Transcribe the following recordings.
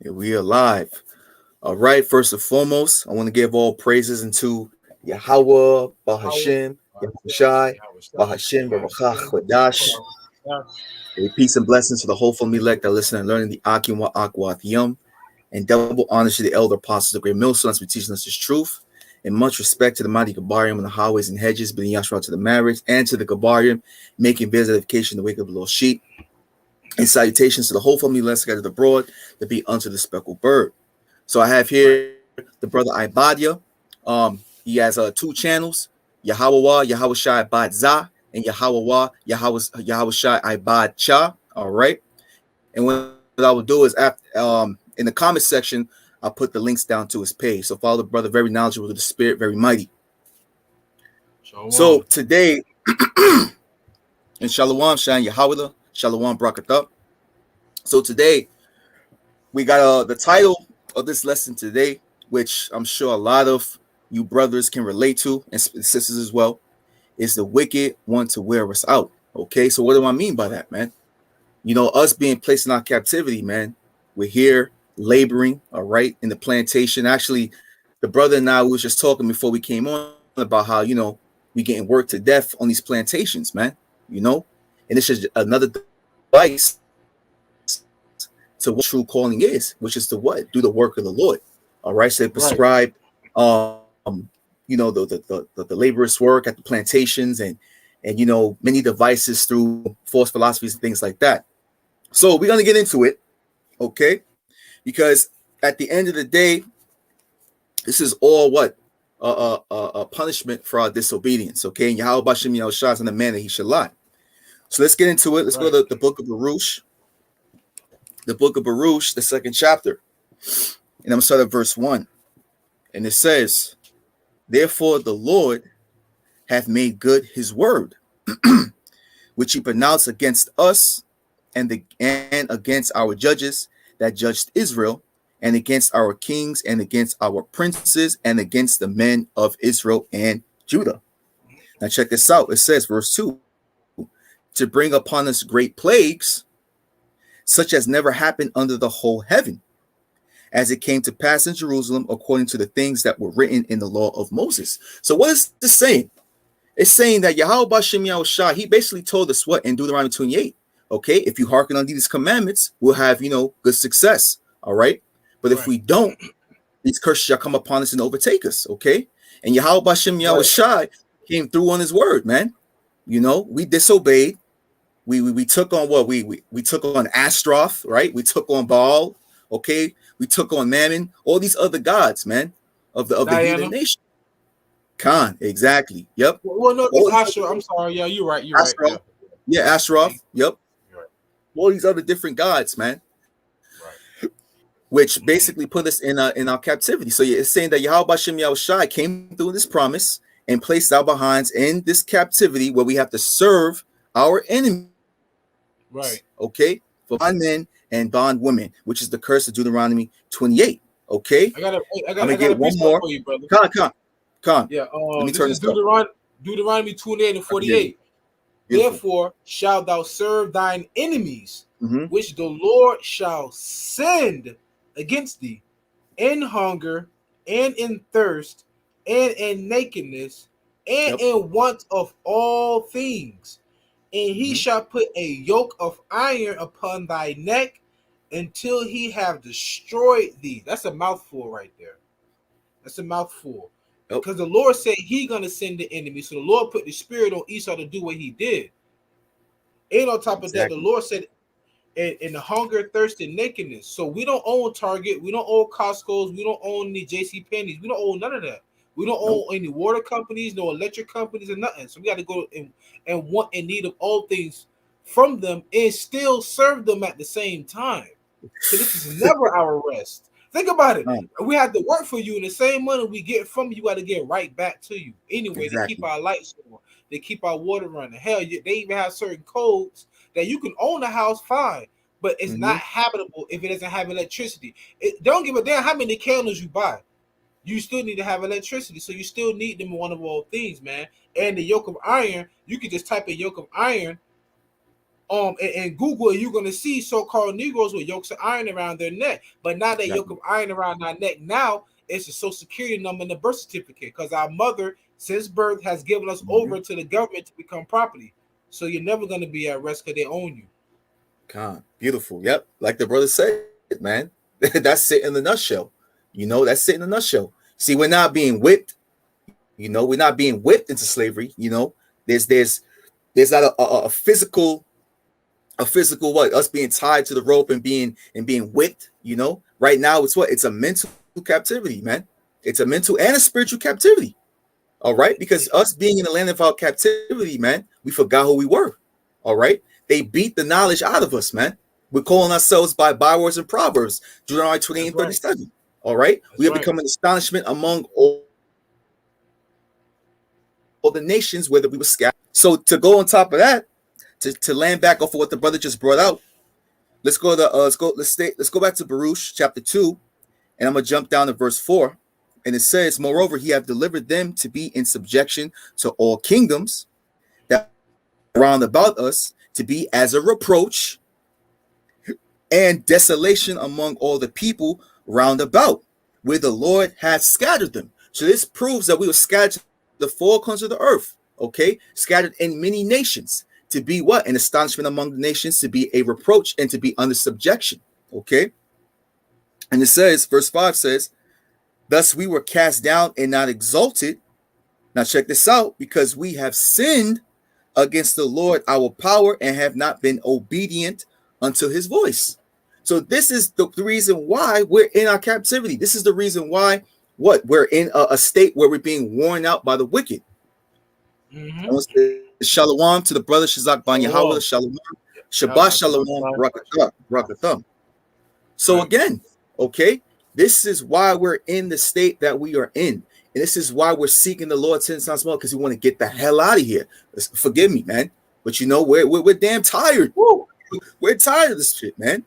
Yeah, we are live. All right. First and foremost, I want to give all praises into Yahawah, Yahweh, Bahashim, Yahushai, Bahashim, Barakah, QADASH. Peace and blessings to the whole family elect that listen and learning the Akim wa Akwat Yum. And double honor to the elder apostles of great millstones for teaching us this truth. And much respect to the mighty Gabarium and the highways and hedges, bringing Yashua to the marriage, and to the Gabarium, making visification to wake up the little sheep. And salutations to the whole family less scattered abroad to be unto the speckled bird. So I have here the brother Ibadia. He has two channels, YAHAWAH, YAHAWASHI Ibad Za, and YAHAWAH, YAHAWASHI Ibad Cha. All right. And what I will do is after in the comment section, I'll put the links down to his page. So follow the brother, very knowledgeable to the spirit, very mighty. So today, in Shalom, Shan Yahawah, Shalom Brakatah. So today, we got the title of this lesson today, which I'm sure a lot of you brothers can relate to, and sisters as well, is the wicked want to wear us out. Okay, so what do I mean by that, man? You know, us being placed in our captivity, man. We're here laboring, all right, in the plantation. Actually, the brother and I was just talking before we came on about how, you know, we getting worked to death on these plantations, man. You know, and it's just another device to what true calling is, which is to what? Do the work of the Lord. All right. So they prescribe you know, the laborers work at the plantations and you know, many devices through false philosophies and things like that. So we're gonna get into it, okay? Because at the end of the day, this is all what? A punishment for our disobedience, okay? And Yahweh Shem Yahushua is in the man that he should lie. So let's get into it. Let's go to the book of Baruch. The book of Baruch, the second chapter. And I'm going to start at verse 1. And it says, therefore the Lord hath made good his word, which he pronounced against us and against our judges that judged Israel, and against our kings, and against our princes, and against the men of Israel and Judah. Now check this out. It says, verse 2, to bring upon us great plagues, such as never happened under the whole heaven, as it came to pass in Jerusalem, according to the things that were written in the law of Moses. So what is this saying? It's saying that Yahweh Shem Yahushua, he basically told us what in Deuteronomy 28. Okay, if you hearken unto these commandments, we'll have, you know, good success. All right. But if we don't, these curses shall come upon us and overtake us. Okay. And Yahweh Shem Yahushua came through on his word, man. You know, we disobeyed. We took on what? We took on Astroth, right? We took on Baal. Okay. We took on Mammon, all these other gods, man, of the heathen nation. Khan, exactly. Yep. Well, no, it's Asherah. I'm sorry. Yeah, you're right. You're Astroth. right. Yeah, Asheroth. Yep. Right. All these other different gods, man. Right. Which basically put us in our captivity. So it's saying that Yahweh Shem Yahushua came through this promise and placed our behinds in this captivity where we have to serve our enemies. Right. Okay. For bondmen and bondwomen, which is the curse of Deuteronomy 28. Okay. I gotta get one more for you, brother. Come. Yeah. Let me turn this Deuteronomy 28 and 48. Therefore shalt thou serve thine enemies, which the Lord shall send against thee, in hunger and in thirst and in nakedness and in want of all things. And he shall put a yoke of iron upon thy neck until he have destroyed thee. That's a mouthful right there. That's a mouthful. Because the Lord said he gonna send the enemy. So the Lord put the spirit on Esau to do what he did. And on top of that, the Lord said in the hunger, thirst, and nakedness. So we don't own Target, we don't own Costco's, we don't own the JC Penney's, we don't own none of that. We don't own any water companies, no electric companies, or nothing. So we got to go and want and need of all things from them and still serve them at the same time. So this is never our rest. Think about it. We have to work for you, and the same money we get from you got to get right back to you. Anyway, to keep our lights on, they keep our water running. Hell, they even have certain codes that you can own a house fine, but it's not habitable if it doesn't have electricity. Don't give a damn how many candles you buy. You still need to have electricity, so you still need them in one of all things, man. And the yoke of iron, you can just type a yoke of iron in Google, you're gonna see so-called Negroes with yokes of iron around their neck. But now that yoke of iron around our neck, now it's a social security number and a birth certificate, because our mother, since birth, has given us over to the government to become property. So you're never gonna be at rest because they own you. God, beautiful. Yep, like the brother said, man. That's it in the nutshell. You know, that's it in a nutshell. See, we're not being whipped. You know, we're not being whipped into slavery. You know, there's not a physical what, us being tied to the rope and being whipped. You know, right now it's a mental captivity, man. It's a mental and a spiritual captivity. All right, because us being in the land of our captivity, man, we forgot who we were. All right, they beat the knowledge out of us, man. We're calling ourselves by bywords and proverbs, Deuteronomy 28 and 37. All right, we are becoming astonishment among all the nations, whether we were scattered. So to go on top of that, to land back off of what the brother just brought out, let's go back to Baruch chapter 2, and I'm gonna jump down to verse 4, and it says, moreover, he hath delivered them to be in subjection to all kingdoms that are round about us, to be as a reproach and desolation among all the people round about, where the Lord hath scattered them. So this proves that we were scattered to the four corners of the earth, okay, scattered in many nations, to be what? An astonishment among the nations, to be a reproach, and to be under subjection, okay. And it says, verse 5 says, thus we were cast down and not exalted. Now check this out, because we have sinned against the Lord our power, and have not been obedient unto his voice. So this is the reason why we're in our captivity. This is the reason why we're in a state where we're being worn out by the wicked. Shalom to the brother Shazak Ban Yahawah. Shalom. Shabbat Shalom. Brakatham. So again, okay, this is why we're in the state that we are in. And this is why we're seeking the Lord since not small, because we want to get the hell out of here. Forgive me, man. But you know, we're damn tired. Woo. We're tired of this shit, man.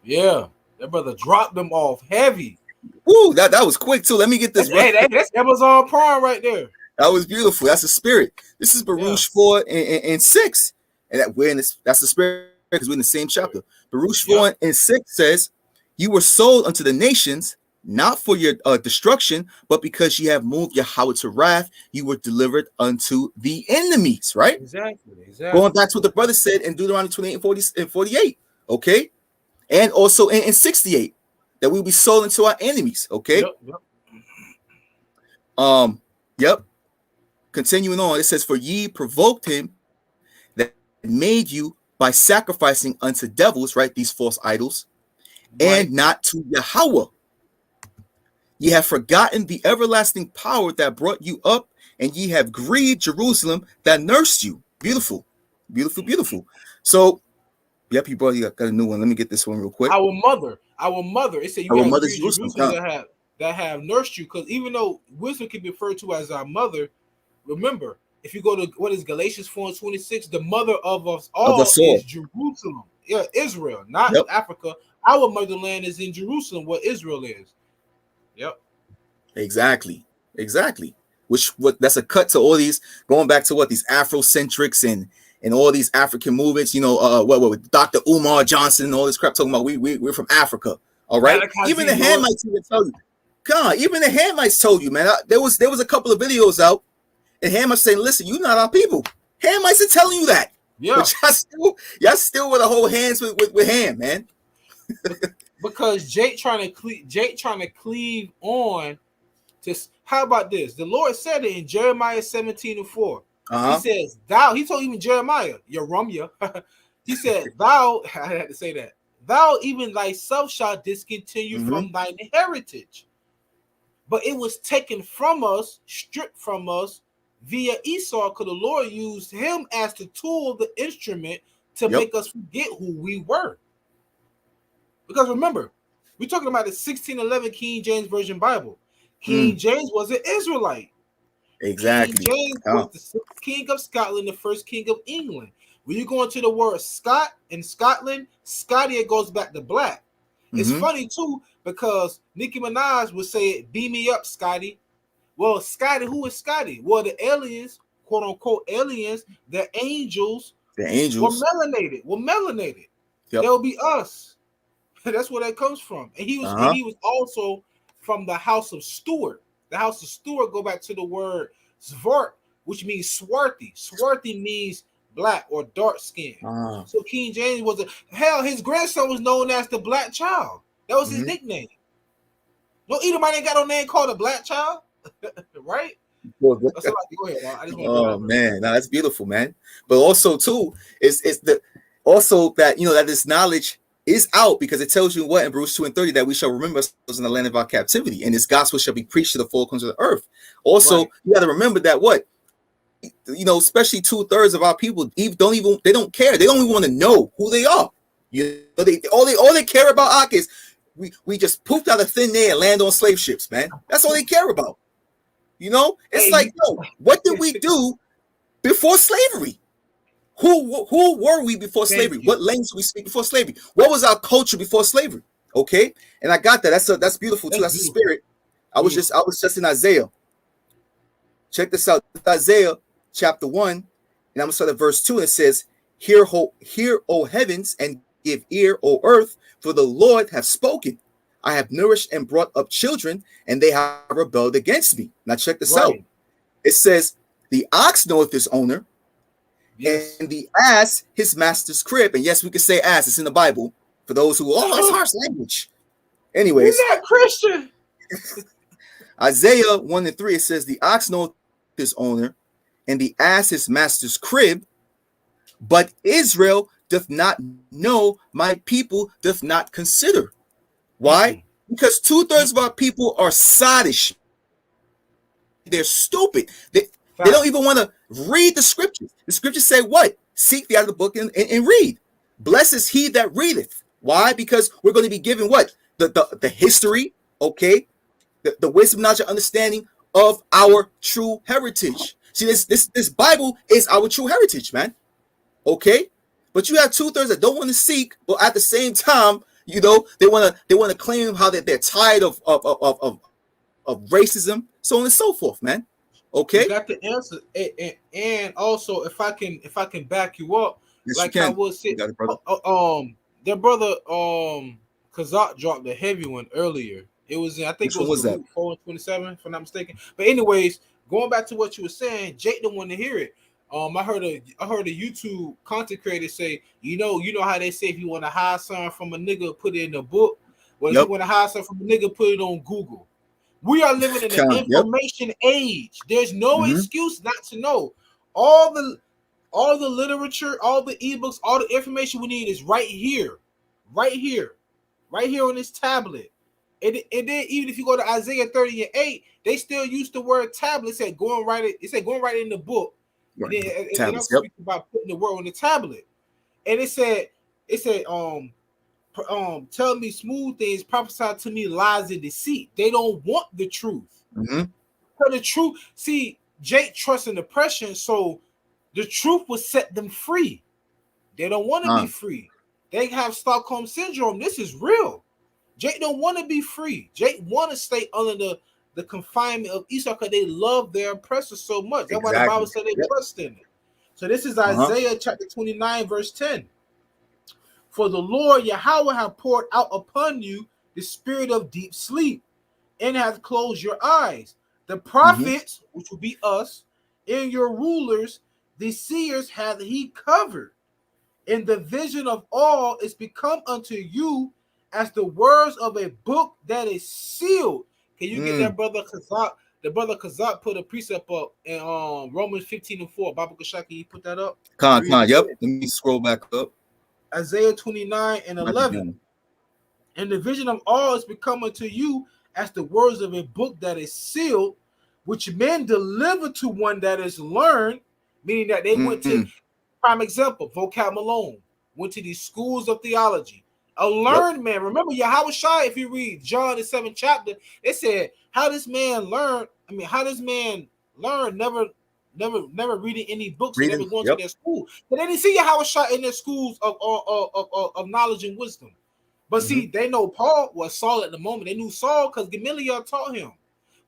Yeah, that brother dropped them off heavy. Woo, that was quick too. Let me get this right. That's Amazon Prime right there. That was beautiful. That's the spirit. This is Baruch 4 and 6. And that's the spirit, because we're in the same chapter. Baruch 4 and 6 says, you were sold unto the nations, not for your destruction, but because ye have moved Yahweh to wrath, you were delivered unto the enemies, right? Exactly. Going back to what the brother said in Deuteronomy 28 and 48, okay? And also in 68, that we'll be sold into our enemies, okay? Yep. Continuing on, it says, for ye provoked him that made you by sacrificing unto devils, right? These false idols, and not to Yahweh. Ye have forgotten the everlasting power that brought you up, and ye have grieved Jerusalem that nursed you. Beautiful, beautiful, beautiful. So, yep, you got a new one. Let me get this one real quick. Our mother. It said you have grieved Jerusalem that have nursed you, because even though wisdom can be referred to as our mother, remember, if you go to what is Galatians 4:26, the mother of us all is Jerusalem. Yeah, Israel, not Africa. Our motherland is in Jerusalem, where Israel is. Yep. Exactly. That's a cut to all these, going back to what these Afrocentrics and all these African movements, you know, what Dr. Umar Johnson and all this crap, talking about we're from Africa. All right. Even the Hamites even tell you. God, even the Hamites told you, man. There was a couple of videos out, and Hamites saying, listen, you're not our people. Hamites are telling you that. Yeah. But y'all still with the whole hands with Ham, man. Because Jake trying to cleave on to. How about this? The Lord said it in Jeremiah 17:4. He says, thou, he told even Jeremiah, YARAMYAH, he said, thou, I had to say that, thou even thyself shalt discontinue from thine heritage. But it was taken from us, stripped from us via Esau, because the Lord used him as the tool, the instrument, to make us forget who we were. Because remember, we're talking about the 1611 King James Version Bible. King James was an Israelite. Exactly. King James was the sixth king of Scotland, the first king of England. When you go into the word Scott in Scotland, Scotty goes back to black. It's funny too, because Nicki Minaj would say, beam me up, Scotty. Well, Scotty, who is Scotty? Well, the aliens, quote unquote aliens, the angels The angels. We're melanated. Yep. They'll be us. That's where that comes from. And he was also from the house of Stuart. The house of Stuart go back to the word Svart, which means swarthy. Swarthy means black or dark skin. So King James was his grandson was known as the Black Child. That was his nickname. No Edomite ain't got no name called a Black Child, right? That's all I go ahead, man. I just want man, now that's beautiful, man. But also too, it's that that this knowledge is out, because it tells you what in Bruce 2:30 that we shall remember ourselves in the land of our captivity, and this gospel shall be preached to the four corners of the earth. Also, you got to remember that especially 2/3 of our people they don't care. They don't even want to know who they are. All they care about is we just pooped out of thin air and land on slave ships, man. That's all they care about. It's what did we do before slavery? Who were we before slavery? What language did we speak before slavery? What was our culture before slavery? Okay, and I got that. That's beautiful too. That's the spirit. I was just in Isaiah. Check this out, Isaiah chapter 1, and I'm gonna start at verse 2. And it says, "Hear, O heavens, and give ear, O earth, for the Lord hath spoken. I have nourished and brought up children, and they have rebelled against me." Now check this out. It says, "The ox knoweth his owner, and the ass his master's crib." And yes, we can say ass. It's in the Bible. For those who, it's harsh language. Anyways, you're not Christian. Isaiah 1:3, it says, "The ox knoweth his owner, and the ass his master's crib, but Israel doth not know, my people doth not consider." Why? Because 2/3 of our people are sottish. They're stupid. They don't even want to read the scriptures. The scriptures say what? Seek thee out of the book and read. Blessed is he that readeth. Why? Because we're going to be given what? The history, okay? The wisdom, knowledge, and understanding of our true heritage. See, this Bible is our true heritage, man. Okay? But you have 2/3 that don't want to seek, but at the same time, they want to claim how they're tired of racism, so on and so forth, man. Okay, you got the answer, and also if I can back you up, yes, like I was saying, their brother Kazak dropped a heavy one earlier. It was I think it was 4:27, if I'm not mistaken. But anyways, going back to what you were saying, Jake didn't want to hear it. I heard a YouTube content creator say, you know how they say if you want to hide something from a nigga, put it in a book. Well, if you want to hide something from a nigga, put it on Google. We are living in an information age. There's no excuse not to know. All the literature, all the ebooks, all the information we need is right here on this tablet. And then even if you go to Isaiah 30:8, they still use the word tablet. It said go and write it. It said go and write it in the book. Right. And then I'm speaking about putting the word on the tablet. And it said, tell me smooth things, prophesy to me lies and deceit. They don't want the truth. For the truth, see, Jake trusts in oppression, so the truth will set them free. They don't want to be free. They have Stockholm syndrome. This is real. Jake don't want to be free. Jake want to stay under the confinement of Esau because they love their oppressor so much. That's why the Bible said they trust in it. So this is Isaiah chapter 29, verse 10. For the Lord Yahawah hath poured out upon you the spirit of deep sleep, and hath closed your eyes. The prophets, which will be us, and your rulers, the seers hath he covered. And the vision of all is become unto you as the words of a book that is sealed. Can you get that brother Kazak? The brother Kazak put a precept up in Romans 15:4. Baba Kashaki, you put that up? Yep. Let me scroll back up. Isaiah 29:11. And the vision of all is become unto you as the words of a book that is sealed, which men deliver to one that is learned, meaning that they went to, prime example, Vocab Malone, went to these schools of theology. A learned man. Remember YAHAWASHI, if you read John the 7th chapter, it said, how does man learn? How does man learn? Never reading any books, and never going to their school. But they didn't see YAHAWASHI in their schools of knowledge and wisdom. But see, they know Paul was Saul at the moment. They knew Saul because Gamaliel taught him.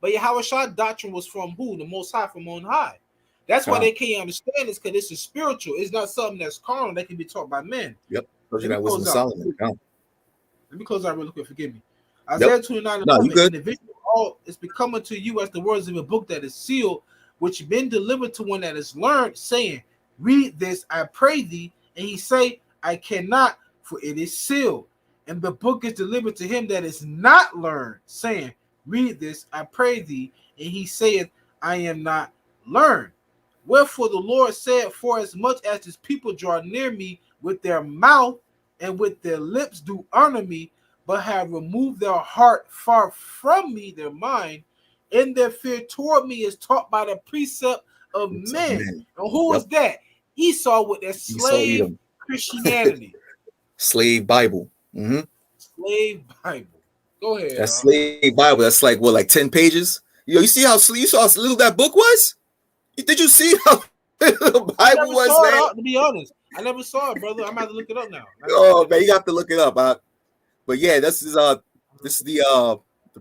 But YAHAWASHI doctrine was from who? The Most High, from on high. That's why they can't understand this, because this is spiritual. It's not something that's carnal that can be taught by men. Yep. You got wisdom of Solomon. Let me close out real quick. Forgive me. Isaiah 29. No, you good. The vision of all is becoming to you as the words of a book that is sealed, which been delivered to one that is learned, saying, read this, I pray thee. And he say, I cannot, for it is sealed. And the book is delivered to him that is not learned, saying, read this, I pray thee. And he saith, I am not learned. Wherefore the Lord said, for as much as his people draw near me with their mouth and with their lips do honor me, but have removed their heart far from me, their mind, and their fear toward me is taught by the precept of men. And who is that? Esau with their slave Christianity. Slave Bible. Slave Bible. Go ahead. That slave Bible, that's like, what, like 10 pages? Yo, you see how little that book was? Did you see how little the Bible was, man? To be honest, I never saw it, brother. I'm about to look it up now. Oh, man, you have to look it up. But yeah, this is the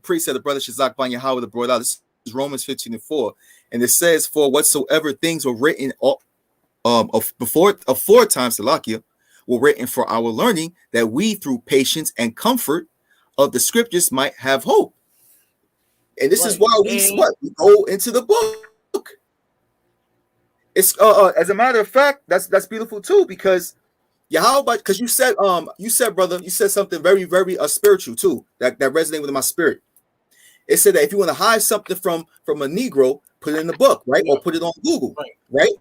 precept the brother Shazak Ban Yahawah brought out. This is Romans 15:4, and it says, "For whatsoever things were written before times, Salakia, were written for our learning, that we through patience and comfort of the scriptures might have hope." And this is why we go into the book. It's as a matter of fact, that's beautiful too, because Yahawah, because you said brother, you said something very, very spiritual too, that resonated with my spirit. It said that if you want to hide something from a Negro, put it in the book, right? Or put it on Google, right?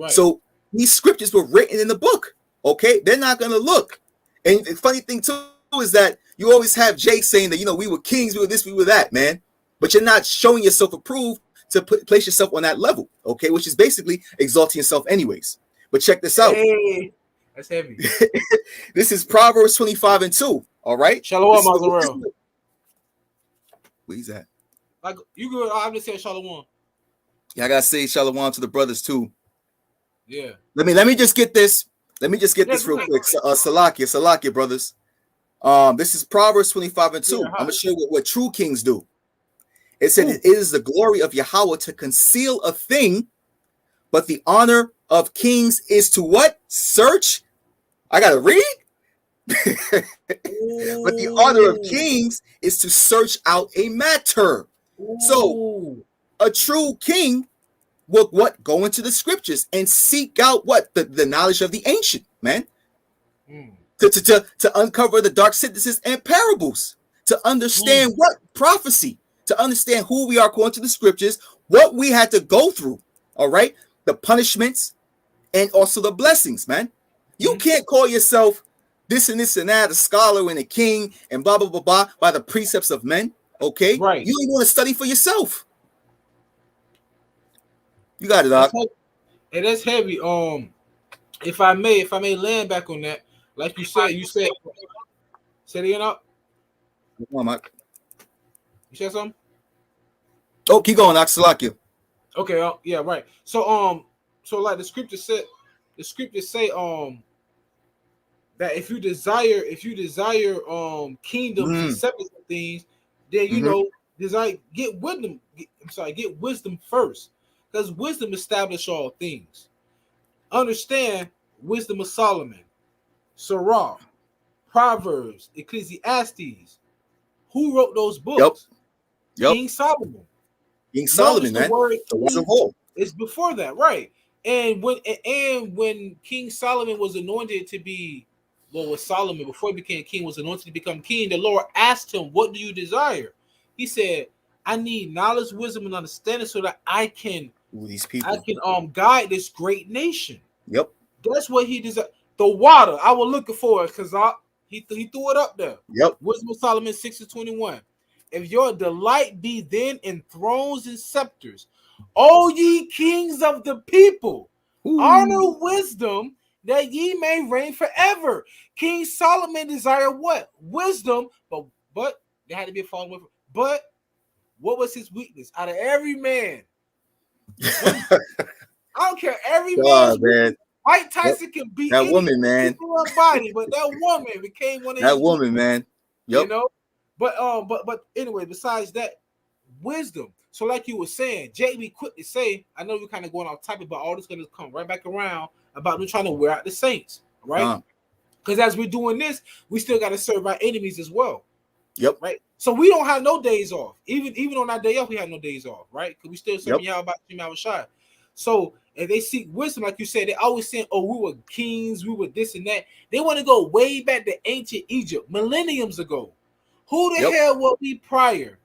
So these scriptures were written in the book, okay? They're not gonna look. And the funny thing too is that you always have Jake saying that, we were kings, we were this, we were that, man. But you're not showing yourself approved to place yourself on that level, okay? Which is basically exalting yourself anyways. But check this out. Hey, that's heavy. This is Proverbs 25:2, all right? Shalom, Mazel. Where he's at? Like, you good? I'm just saying shalom. Yeah, I gotta say shalom to the brothers too. Yeah. Let me just get this. Let me just get this real quick. Salakia, brothers. This is Proverbs 25:2. I'm gonna show you what true kings do. It said, it is the glory of Yahawah to conceal a thing, but the honor of kings is to what? Search. I gotta read. But the honor of kings is to search out a matter. So a true king will go into the scriptures and seek out the knowledge of the ancient, man. To uncover the dark sentences and parables, to understand what prophecy, to understand who we are according to the scriptures, what we had to go through, all right, the punishments and also the blessings, man. You can't call yourself this and that, a scholar and a king and blah blah blah blah by the precepts of men, okay? Right. You want to study for yourself. You got it, Doc. And that's heavy. If I may land back on that, like you said say it again up. Come on, Mike. You said something? Oh, keep going, Axelakia. Okay, yeah, right. So like the scriptures say that if you desire kingdom and separate things, then get wisdom first, because wisdom establishes all things. Understand wisdom of Solomon, Sirach, Proverbs, Ecclesiastes. Who wrote those books? Yep. King Solomon. King Solomon, man. The words of hope. It's before that, right? And when King Solomon was anointed to be, Solomon before he became king was anointed to become king, the Lord asked him, "What do you desire?" He said, "I need knowledge, wisdom, and understanding so that I can guide this great nation." Yep. That's what he desired. The water, I was looking for it because he threw it up there. Yep. Wisdom of Solomon 6:21. If your delight be then in thrones and scepters, O ye kings of the people, honor wisdom that ye may reign forever. King Solomon desired what? Wisdom, but there had to be a fallen with. But what was his weakness? Out of every man, I don't care. Every man. Mike Tyson can beat that woman, man. Body, but that woman became one of that woman, man. Yep. But anyway, besides that, wisdom. So, like you were saying, Jay, we quick to say, I know we're kind of going off topic, but all this going to come right back around about them trying to wear out the saints, right? Because as we're doing this, we still got to serve our enemies as well. Yep. Right. So we don't have no days off. Even on our day off, we have no days off, right? Because we still serving YAHAWASHI. So if they seek wisdom, like you said, they always saying, "Oh, we were kings, we were this and that." They want to go way back to ancient Egypt, millenniums ago. Who the hell will be prior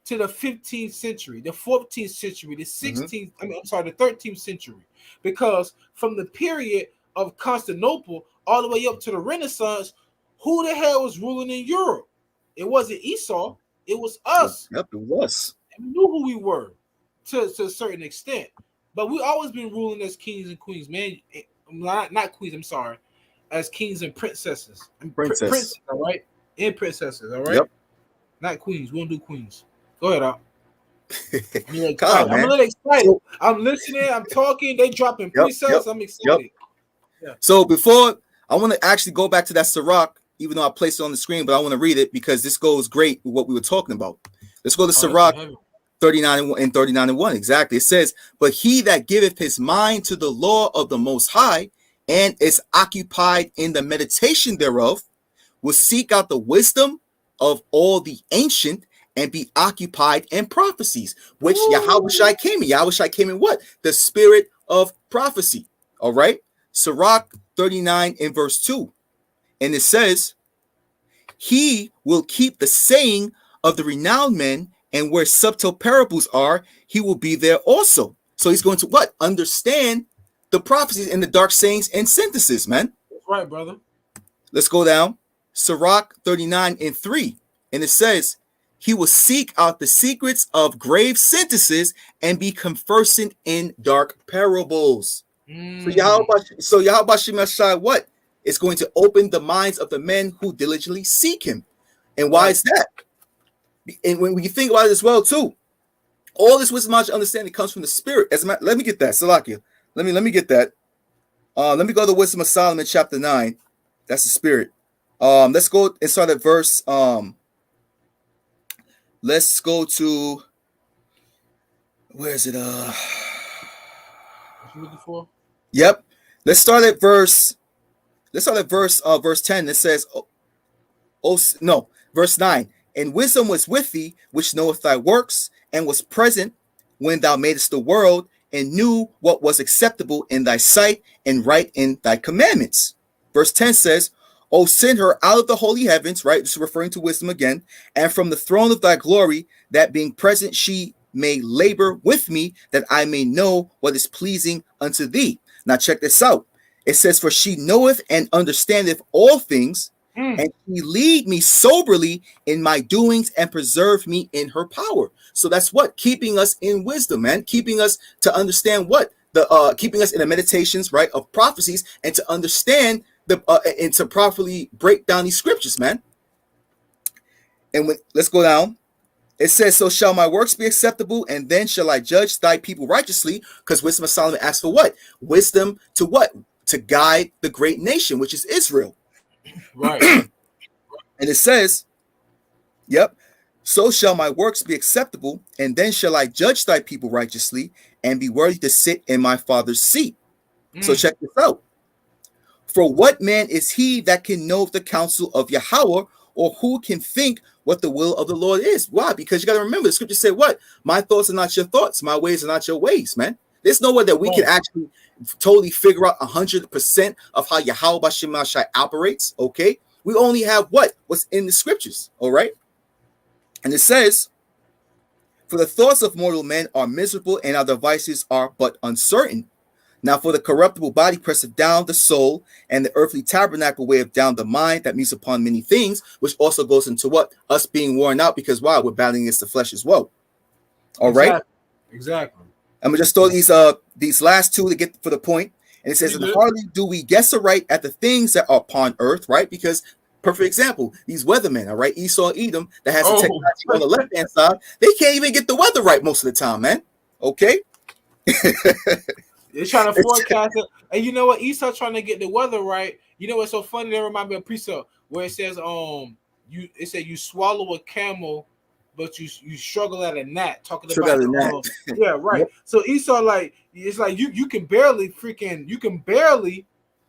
to the 15th century, the 14th century, the 16th? The 13th century? Because from the period of Constantinople all the way up to the Renaissance, who the hell was ruling in Europe? It wasn't Esau, it was us. Yep, it was. And we knew who we were to a certain extent. But we always been ruling as kings and queens, man. Not queens, I'm sorry. As kings and princesses. Princes, all right? And princesses, all right? Yep. Not queens. We don't do queens. Go ahead, Al. I'm a little excited. I'm listening, I'm talking, they dropping precepts. I'm excited. Yeah. So before, I want to actually go back to that Sirach, even though I placed it on the screen, but I want to read it because this goes great with what we were talking about. Let's go to Sirach 39 and 39 and 1. Exactly. It says, "But he that giveth his mind to the law of the Most High and is occupied in the meditation thereof will seek out the wisdom of all the ancient and be occupied in prophecies," which YAHAWASHI came in. YAHAWASHI came in what? The spirit of prophecy. All right. Sirach 39 and verse 2. And it says, "He will keep the saying of the renowned men, and where subtle parables are, he will be there also." So he's going to what? Understand the prophecies and the dark sayings and synthesis, man. That's right, brother. Let's go down. Sirach 39 and 3. And it says, "He will seek out the secrets of grave synthesis and be conversant in dark parables." So YAHAWASHI what? It's going to open the minds of the men who diligently seek him. And why is that? And when you think about it as well, too, all this wisdom, knowledge, understanding comes from the spirit. Let me get that, Salakia. Let me get that. Let me go to Wisdom of Solomon, chapter 9. That's the spirit. Let's go and start at verse. Let's go to, where is it? What you looking for? Yep. Let's start at verse 10. It says, verse 9. "And wisdom was with thee, which knoweth thy works, and was present when thou madest the world, and knew what was acceptable in thy sight, and right in thy commandments." Verse 10 says, "O send her out of the holy heavens," right? This is referring to wisdom again, "and from the throne of thy glory, that being present she may labor with me, that I may know what is pleasing unto thee." Now check this out. It says, "For she knoweth and understandeth all things, and she lead me soberly in my doings and preserve me in her power." So that's what? Keeping us in wisdom, man. Keeping us to understand what? Keeping us in the meditations, right, of prophecies, and to understand and to properly break down these scriptures, man. And let's go down. It says, "So shall my works be acceptable, and then shall I judge thy people righteously." Because Wisdom of Solomon asks for what? Wisdom to what? To guide the great nation, which is Israel. Right. And it says, yep, "So shall my works be acceptable, and then shall I judge thy people righteously, and be worthy to sit in my father's seat." So check this out. "For what man is he that can know the counsel of Yahweh, or who can think what the will of the Lord is?" Why? Because you got to remember, the scripture said what? "My thoughts are not your thoughts, my ways are not your ways," man. There's no way that we can actually totally figure out 100% of how YAHAWASHI operates, okay? We only have what's in the scriptures, all right? And it says, "For the thoughts of mortal men are miserable, and our devices are but uncertain. Now for the corruptible body presseth down the soul, and the earthly tabernacle weigheth down the mind that meets upon many things," which also goes into what? Us being worn out, because why? We're battling against the flesh as well. All right? Exactly. I'm gonna just throw these last two to get for the point. And it says, "And hardly do we guess aright at the things that are upon earth," right? Because perfect example, these weathermen, all right, Esau, Edom, that has the technology on the left hand side, they can't even get the weather right most of the time, man. Okay. They're trying to forecast it, and you know what? Esau trying to get the weather right. You know what's so funny? That reminds me of precept where it says, you swallow a camel but you struggle at a gnat. Talking Struggle about at a gnat. yeah, right. Yep. So Esau, like, it's like you can barely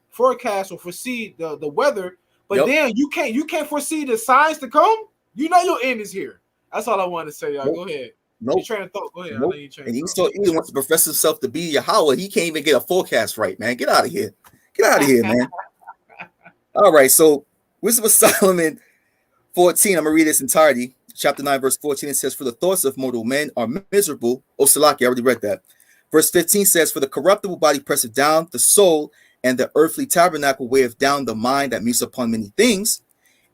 forecast or foresee the weather, but then you can't foresee the signs to come. You know your end is here. That's all I want to say, y'all. Go ahead. Nope. Your train of thought. Go ahead. Nope. And Esau even wants to profess himself to be Yahweh. He can't even get a forecast right, man. Get out of here. Get out of here, man. All right. So Wisdom of Solomon 14. I'm gonna read this entirety. Chapter 9, verse 14. It says, "For the thoughts of mortal men are miserable." Oh, Salaki, I already read that. Verse 15 says, "For the corruptible body presseth down the soul, and the earthly tabernacle weigheth down the mind that meets upon many things.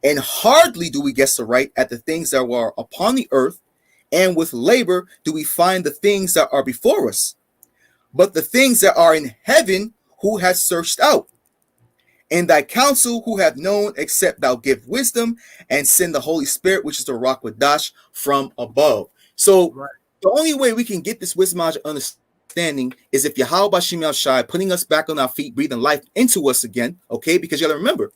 And hardly do we guess aright at the things that are upon the earth, and with labor do we find the things that are before us. But the things that are in heaven, who has searched out? In thy counsel, who have known, except thou give wisdom and send the Holy Spirit, which is the QADASH from above." So the only way we can get this wisdom and understanding is if YAHAWASHI putting us back on our feet, breathing life into us again. Okay, because you got to remember,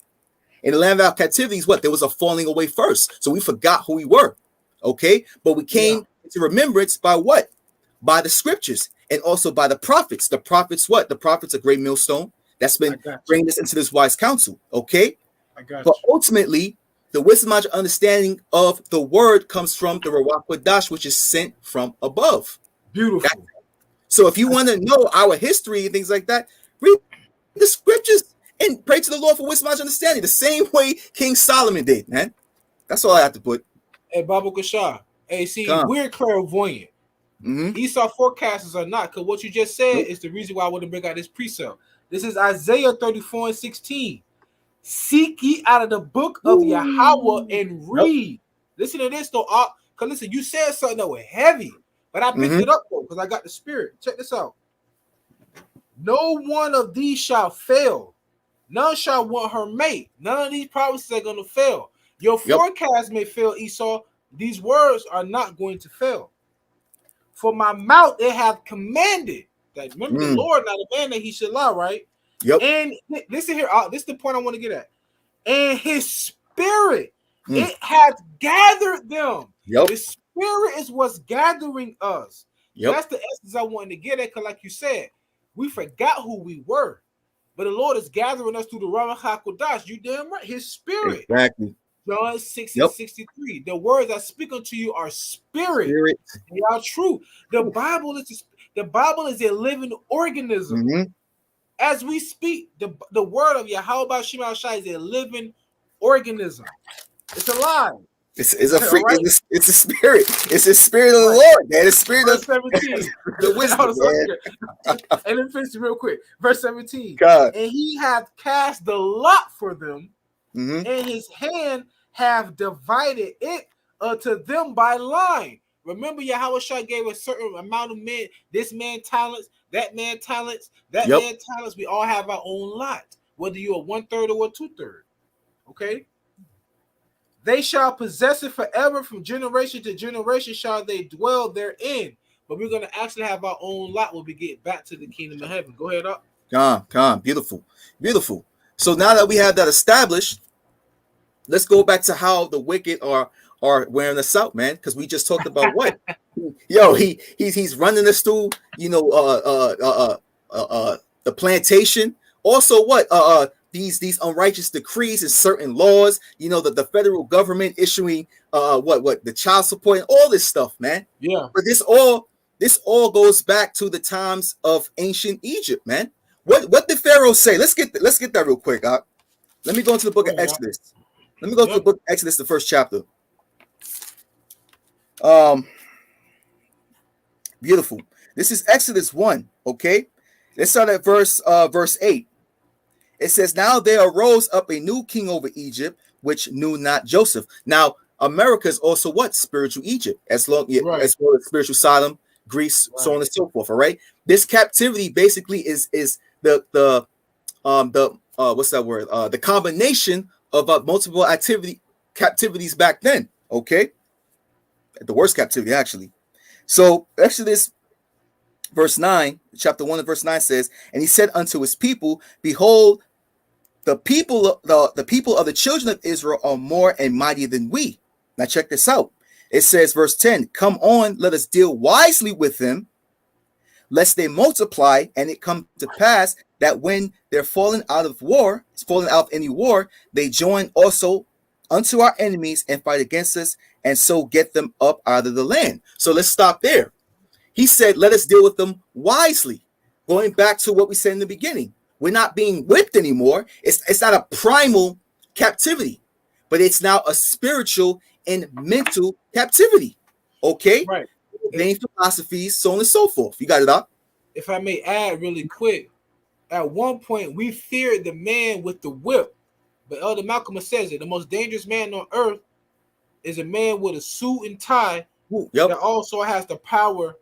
in the land of our captivities, there was a falling away first. So we forgot who we were. Okay, but we came to remembrance by what? By the scriptures and also by the prophets. The prophets, what? The prophets, a great millstone that's been bringing us into this wise counsel. Okay, but ultimately, the wisdom and understanding of the word comes from the QADASH, which is sent from above. Beautiful. So if you want to know our history and things like that, read the scriptures and pray to the Lord for wisdom and understanding, the same way King Solomon did, man. That's all I have to put. Hey, Baba Kashah. Hey, see, we're clairvoyant. Esau forecasters are not, because what you just said is the reason why I want to bring out this precept. This is Isaiah 34:16. "Seek ye out of the book of Yahawah and read." Listen to this, though. Because listen, you said something that was heavy, but I picked it up, though, because I got the spirit. Check this out. "No one of these shall fail. None shall want her mate." None of these promises are going to fail. Your forecast may fail, Esau. These words are not going to fail. "For my mouth it hath commanded." That, remember, the Lord, not a man that he should lie, right? And listen here, this is the point I want to get at. "And his spirit, it hath gathered them." The spirit is what's gathering us. That's the essence I wanted to get at, because like you said, we forgot who we were. But the Lord is gathering us through the RAWACHAA QADASH. You damn right. His spirit. Exactly. John 6:63. "The words I speak unto you are spirit. They are true." The Bible is a living organism. As we speak, the word of Yahweh Shai is a living organism. It's alive. It's a free. Right? It's a spirit. It's the spirit of the Lord, man. The spirit Verse of 17. the wisdom. And then finish it real quick. Verse 17. God. "And he hath cast the lot for them, and his hand have divided it to them by line." Remember, Yahweh gave a certain amount of men. This man talents, that man talents, that man talents. We all have our own lot, whether you're a 1/3 or a 2/3. Okay. "They shall possess it forever, from generation to generation shall they dwell therein." But we're going to actually have our own lot when we get back to the kingdom of heaven. Go ahead up. Come, beautiful, beautiful. So now that we have that established, let's go back to how the wicked are wearing us out, man. Because we just talked about what, he's running us through, the plantation. Also, what these unrighteous decrees and certain laws, the federal government issuing what the child support and all this stuff, man. But this all goes back to the times of ancient Egypt, man. What did Pharaoh say? Let's get that real quick. Let me go into the book of Exodus. Let me go to the book of Exodus, the first chapter. Beautiful. This is Exodus 1. Okay, let's start at verse 8. It says, "Now there arose up a new king over Egypt, which knew not Joseph." Now, America is also what? Spiritual Egypt, as well as spiritual Sodom, Greece, so on and so forth. All right. This captivity basically is the what's that word? The combination of multiple captivities back then. Okay, the worst captivity actually. So Exodus verse 9, chapter 1 and verse 9 says, "And he said unto his people, Behold, the people of the children of Israel are more and mightier than we." Now check this out. It says, verse 10, come on, let us deal wisely with them, lest they multiply, and it come to pass that when they're fallen out of any war, they join also unto our enemies and fight against us, and so get them up out of the land. So let's stop there. He said, let us deal with them wisely. Going back to what we said in the beginning, we're not being whipped anymore. It's not a primal captivity, but it's now a spiritual and mental captivity. Okay? Right. Vain philosophies, so on and so forth. You got it up? If I may add really quick, at one point we feared the man with the whip, but Elder Malcolm says it, the most dangerous man on earth is a man with a suit and tie that also has the power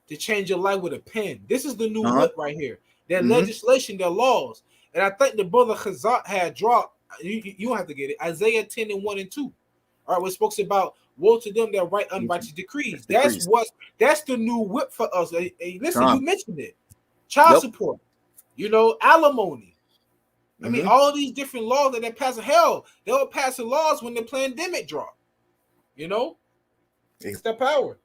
to change your life with a pen. This is the new whip right here. Their legislation, their laws. And I think the brother Chazak had dropped, you don't have to get it, Isaiah 10 and 1 and 2. All right, what speaks about woe to them that write unrighteous decrees. That's the new whip for us. Hey, listen, you mentioned it. Child support, alimony. I mean, all these different laws that they're passing. Hell, they were passing laws when the pandemic dropped. It's their power.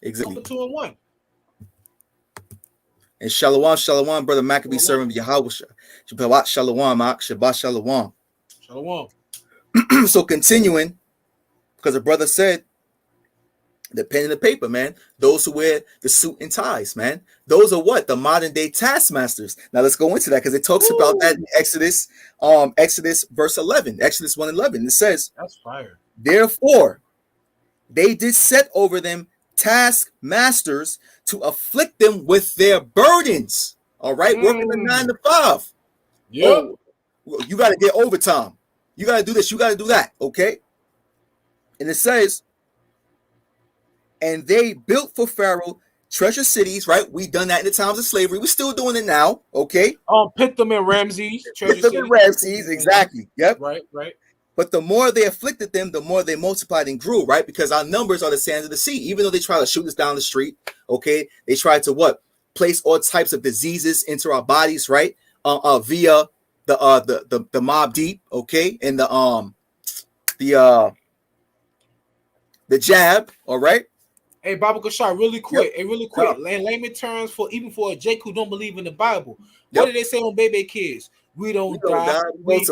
Exactly. 2 and 1. And shalom, brother Maccabee, servant of YAHAWAH. Shabbat shalom, Shabbat shalom. Shalom. So continuing, because the brother said, the pen and the paper, man. Those who wear the suit and ties, man. Those are what? The modern day taskmasters. Now let's go into that because it talks about that in Exodus, verse 11, Exodus 1:11. It says, that's fire. Therefore, they did set over them taskmasters to afflict them with their burdens. All right, working the 9 to 5. Yeah, you got to get overtime. You got to do this. You got to do that. Okay. And it says, and they built for Pharaoh treasure cities, right? We done that in the times of slavery. We're still doing it now. Okay. Pithom and Ramses. Exactly. Yep. Right. But the more they afflicted them, the more they multiplied and grew, right? Because our numbers are the sands of the sea. Even though they try to shoot us down the street, okay, they try to place all types of diseases into our bodies, right? Via the Mob Deep, okay, and the jab, all right. Hey, Baba Kashar, really quick. In layman terms, for a Jake who don't believe in the Bible, what do they say on baby kids? We don't die, we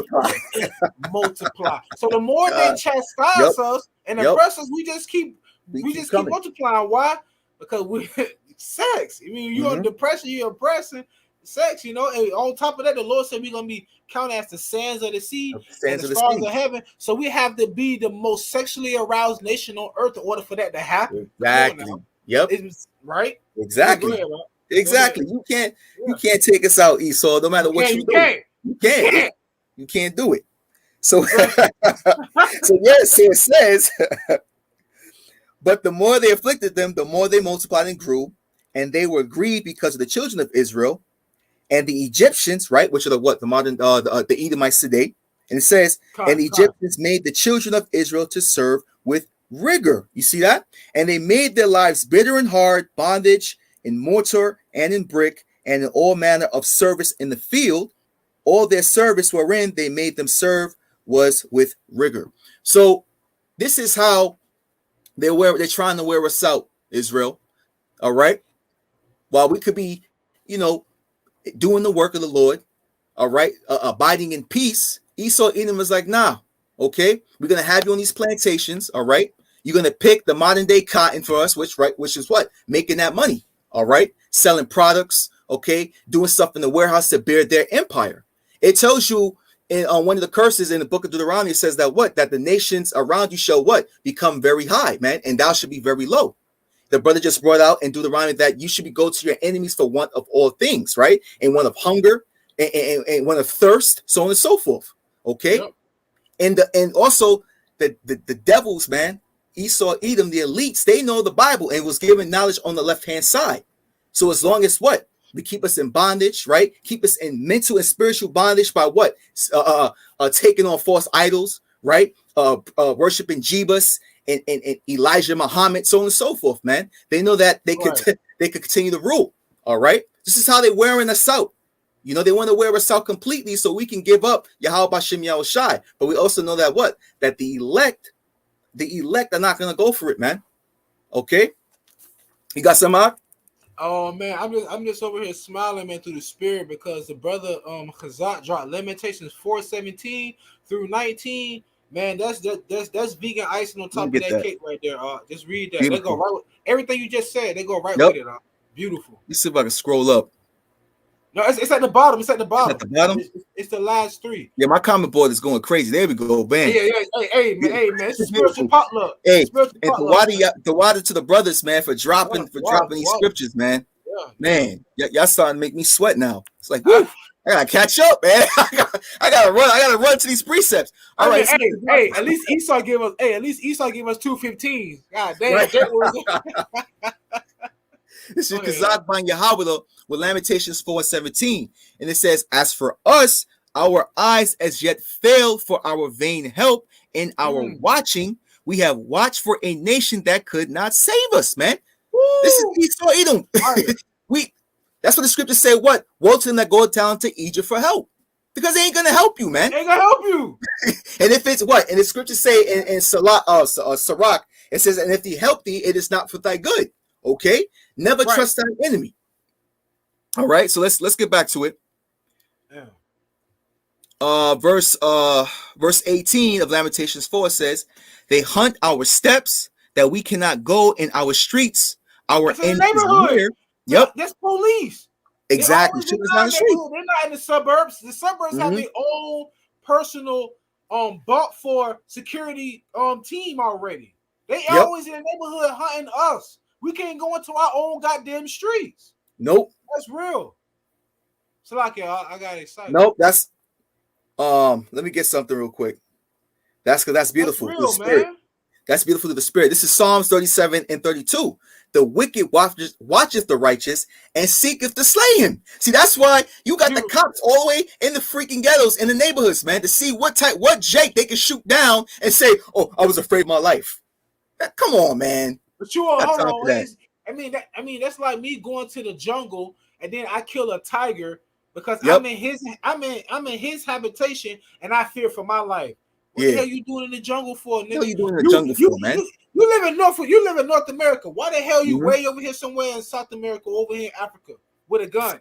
multiply. So the more they chastise us and oppress us, we just keep multiplying. Why? Because we sex. I mean, you're on depression, you're oppressing sex, and on top of that, the Lord said we're gonna be counted as the sands of the sea and the stars of heaven. So we have to be the most sexually aroused nation on earth in order for that to happen. Exactly. Yep. Right. Exactly. Ahead, exactly. You can't take us out, Esau. No matter what you do, you can't do it. So, it says, but the more they afflicted them, the more they multiplied and grew, and they were grieved because of the children of Israel. And the Egyptians, right, which are the modern the Edomites today, and it says, and the Egyptians made the children of Israel to serve with rigor. You see that? And they made their lives bitter and hard, bondage in mortar and in brick, and in all manner of service in the field. All their service wherein they made them serve was with rigor. So this is how they're trying to wear us out, Israel. All right. While we could be, doing the work of the Lord, all right, abiding in peace, Esau Edom was like, nah, okay, we're gonna have you on these plantations, all right. You're gonna pick the modern day cotton for us, which is what? Making that money, all right, selling products, okay, doing stuff in the warehouse to bear their empire. It tells you on one of the curses in the book of Deuteronomy, it says that the nations around you shall become very high, man, and thou should be very low. The brother just brought out in Deuteronomy that you should go to your enemies for want of all things, right? And one of hunger and one of thirst, so on and so forth. Okay. Yep. And also the devils, man, Esau, Edom, the elites, they know the Bible and was given knowledge on the left-hand side. So as long as we keep us in bondage, right? Keep us in mental and spiritual bondage by taking on false idols, right? Worshiping Jebus and Elijah Muhammad, so on and so forth, man. They know that they could continue to rule. All right. This is how they're wearing us out. They want to wear us out completely so we can give up Yahawah Bashem Yahushai. But we also know that the elect, the elect are not gonna go for it, man. Okay, you got some out? Oh man, I'm just over here smiling, man, through the spirit, because the brother Khazak dropped Lamentations 4:17 through 19. Man, that's vegan icing on top of that cake right there. Just read that. Beautiful. They go right with everything you just said. They go right with it. Beautiful. Let's see if I can scroll up. No, it's at the bottom. It's at the bottom. At the bottom. It's the last three. Yeah, my comment board is going crazy. There we go, man. Yeah. Hey, man. It's spiritual potluck. Hey, and the water to the brothers, man, for dropping these scriptures, man. Yeah. Man, y'all starting to make me sweat now. It's like, woo, I gotta catch up, man. I gotta run to these precepts. All right. Hey, at least Esau gave us 2:15. God damn. Right. This is Kazak by YAHAWAH with Lamentations 4:17. And it says, as for us, our eyes as yet failed for our vain help. In our watching, we have watched for a nation that could not save us, man. Woo. This is Esau Edom. That's what the scriptures say. What? Woe to them that go down to Egypt for help. Because they ain't gonna help you, man. They ain't gonna help you. And if it's what? And the scriptures say in Sirach, it says, and if he help thee, it is not for thy good. Okay? Never trust thine enemy. All right, so let's get back to it. Yeah. Verse 18 of Lamentations 4 says, they hunt our steps that we cannot go in our streets. Our end is near. Yep. That's police. Exactly. They're not in the suburbs. The suburbs have their own personal bought for security team already. They always in the neighborhood hunting us. We can't go into our own goddamn streets. Nope. That's real. So like, I got excited. Nope. That's let me get something real quick. That's beautiful. That's real, man. That's beautiful to the spirit. This is Psalms 37 and 32. The wicked watcheth the righteous and seeketh to slay him. See, that's why you got the cops all the way in the freaking ghettos in the neighborhoods, man, to see what Jake they can shoot down and say, oh, I was afraid of my life. Come on, man. But you are I mean, that's like me going to the jungle and then I kill a tiger because I'm in his habitation and I fear for my life. What the hell you doing in the jungle for, nigga? What are you doing in the jungle for, man? You live in North America. Why the hell you way over here somewhere in South America, over here in Africa, with a gun?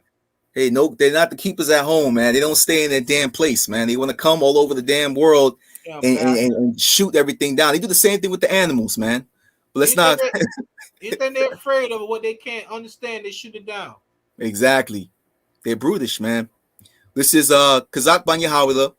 Hey, no, they're not the keepers at home, man. They don't stay in that damn place, man. They want to come all over the damn world and shoot everything down. They do the same thing with the animals, man. But let's not. You think they're afraid of what they can't understand? They shoot it down. Exactly. They're brutish, man. This is Kazak Ban YAHAWAH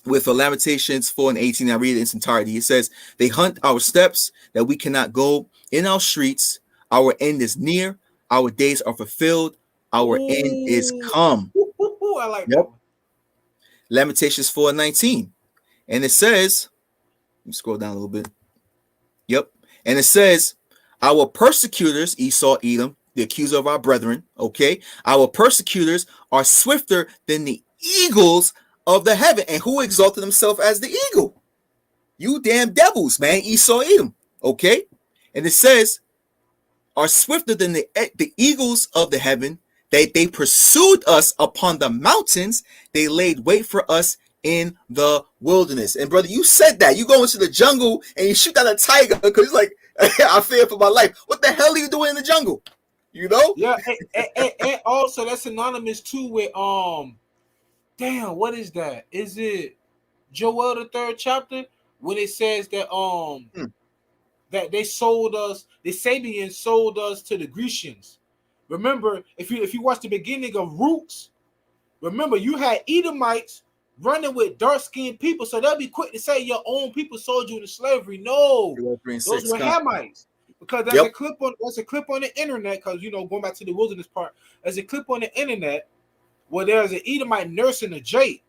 with Lamentations 4 and 18. I read it in its entirety. It says, they hunt our steps that we cannot go in our streets. Our end is near. Our days are fulfilled. Our end is come. I like that. Lamentations 4 and 19. And it says, let me scroll down a little bit. Yep. And it says, our persecutors, Esau, Edom, the accuser of our brethren, okay? Our persecutors are swifter than the eagles of the heaven. And who exalted himself as the eagle? You damn devils, man. Esau, Edom, okay? And it says, are swifter than the eagles of the heaven. They pursued us upon the mountains. They laid wait for us in the wilderness. And brother, you said that. You go into the jungle and you shoot down a tiger because it's like, I fear for my life. What the hell are you doing in the jungle? You know? Yeah, and also that's synonymous too with damn, what is that? Is it Joel the 3rd chapter when it says that that they sold us, the Sabians sold us to the Grecians. Remember, if you watch the beginning of Roots, remember you had Edomites running with dark-skinned people, so they'll be quick to say your own people sold you into slavery. No, those were Hamites. Because there's a clip on the internet, because going back to the wilderness part, there's a clip on the internet where there's an Edomite nursing a Jake,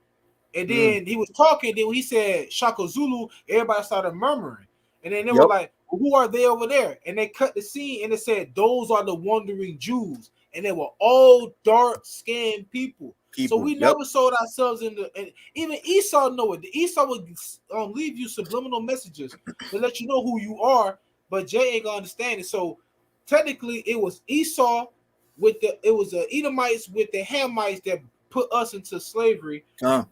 and then he was talking, then when he said Shaka Zulu, everybody started murmuring, and then they were like, well, who are they over there? And they cut the scene and it said those are the wandering Jews, and they were all dark-skinned people. So we never sold ourselves into, and even Esau know it. The Esau would leave you subliminal messages to let you know who you are, but Jay ain't gonna understand it. So technically, it was Esau with the Edomites with the Hamites that put us into slavery. Yep.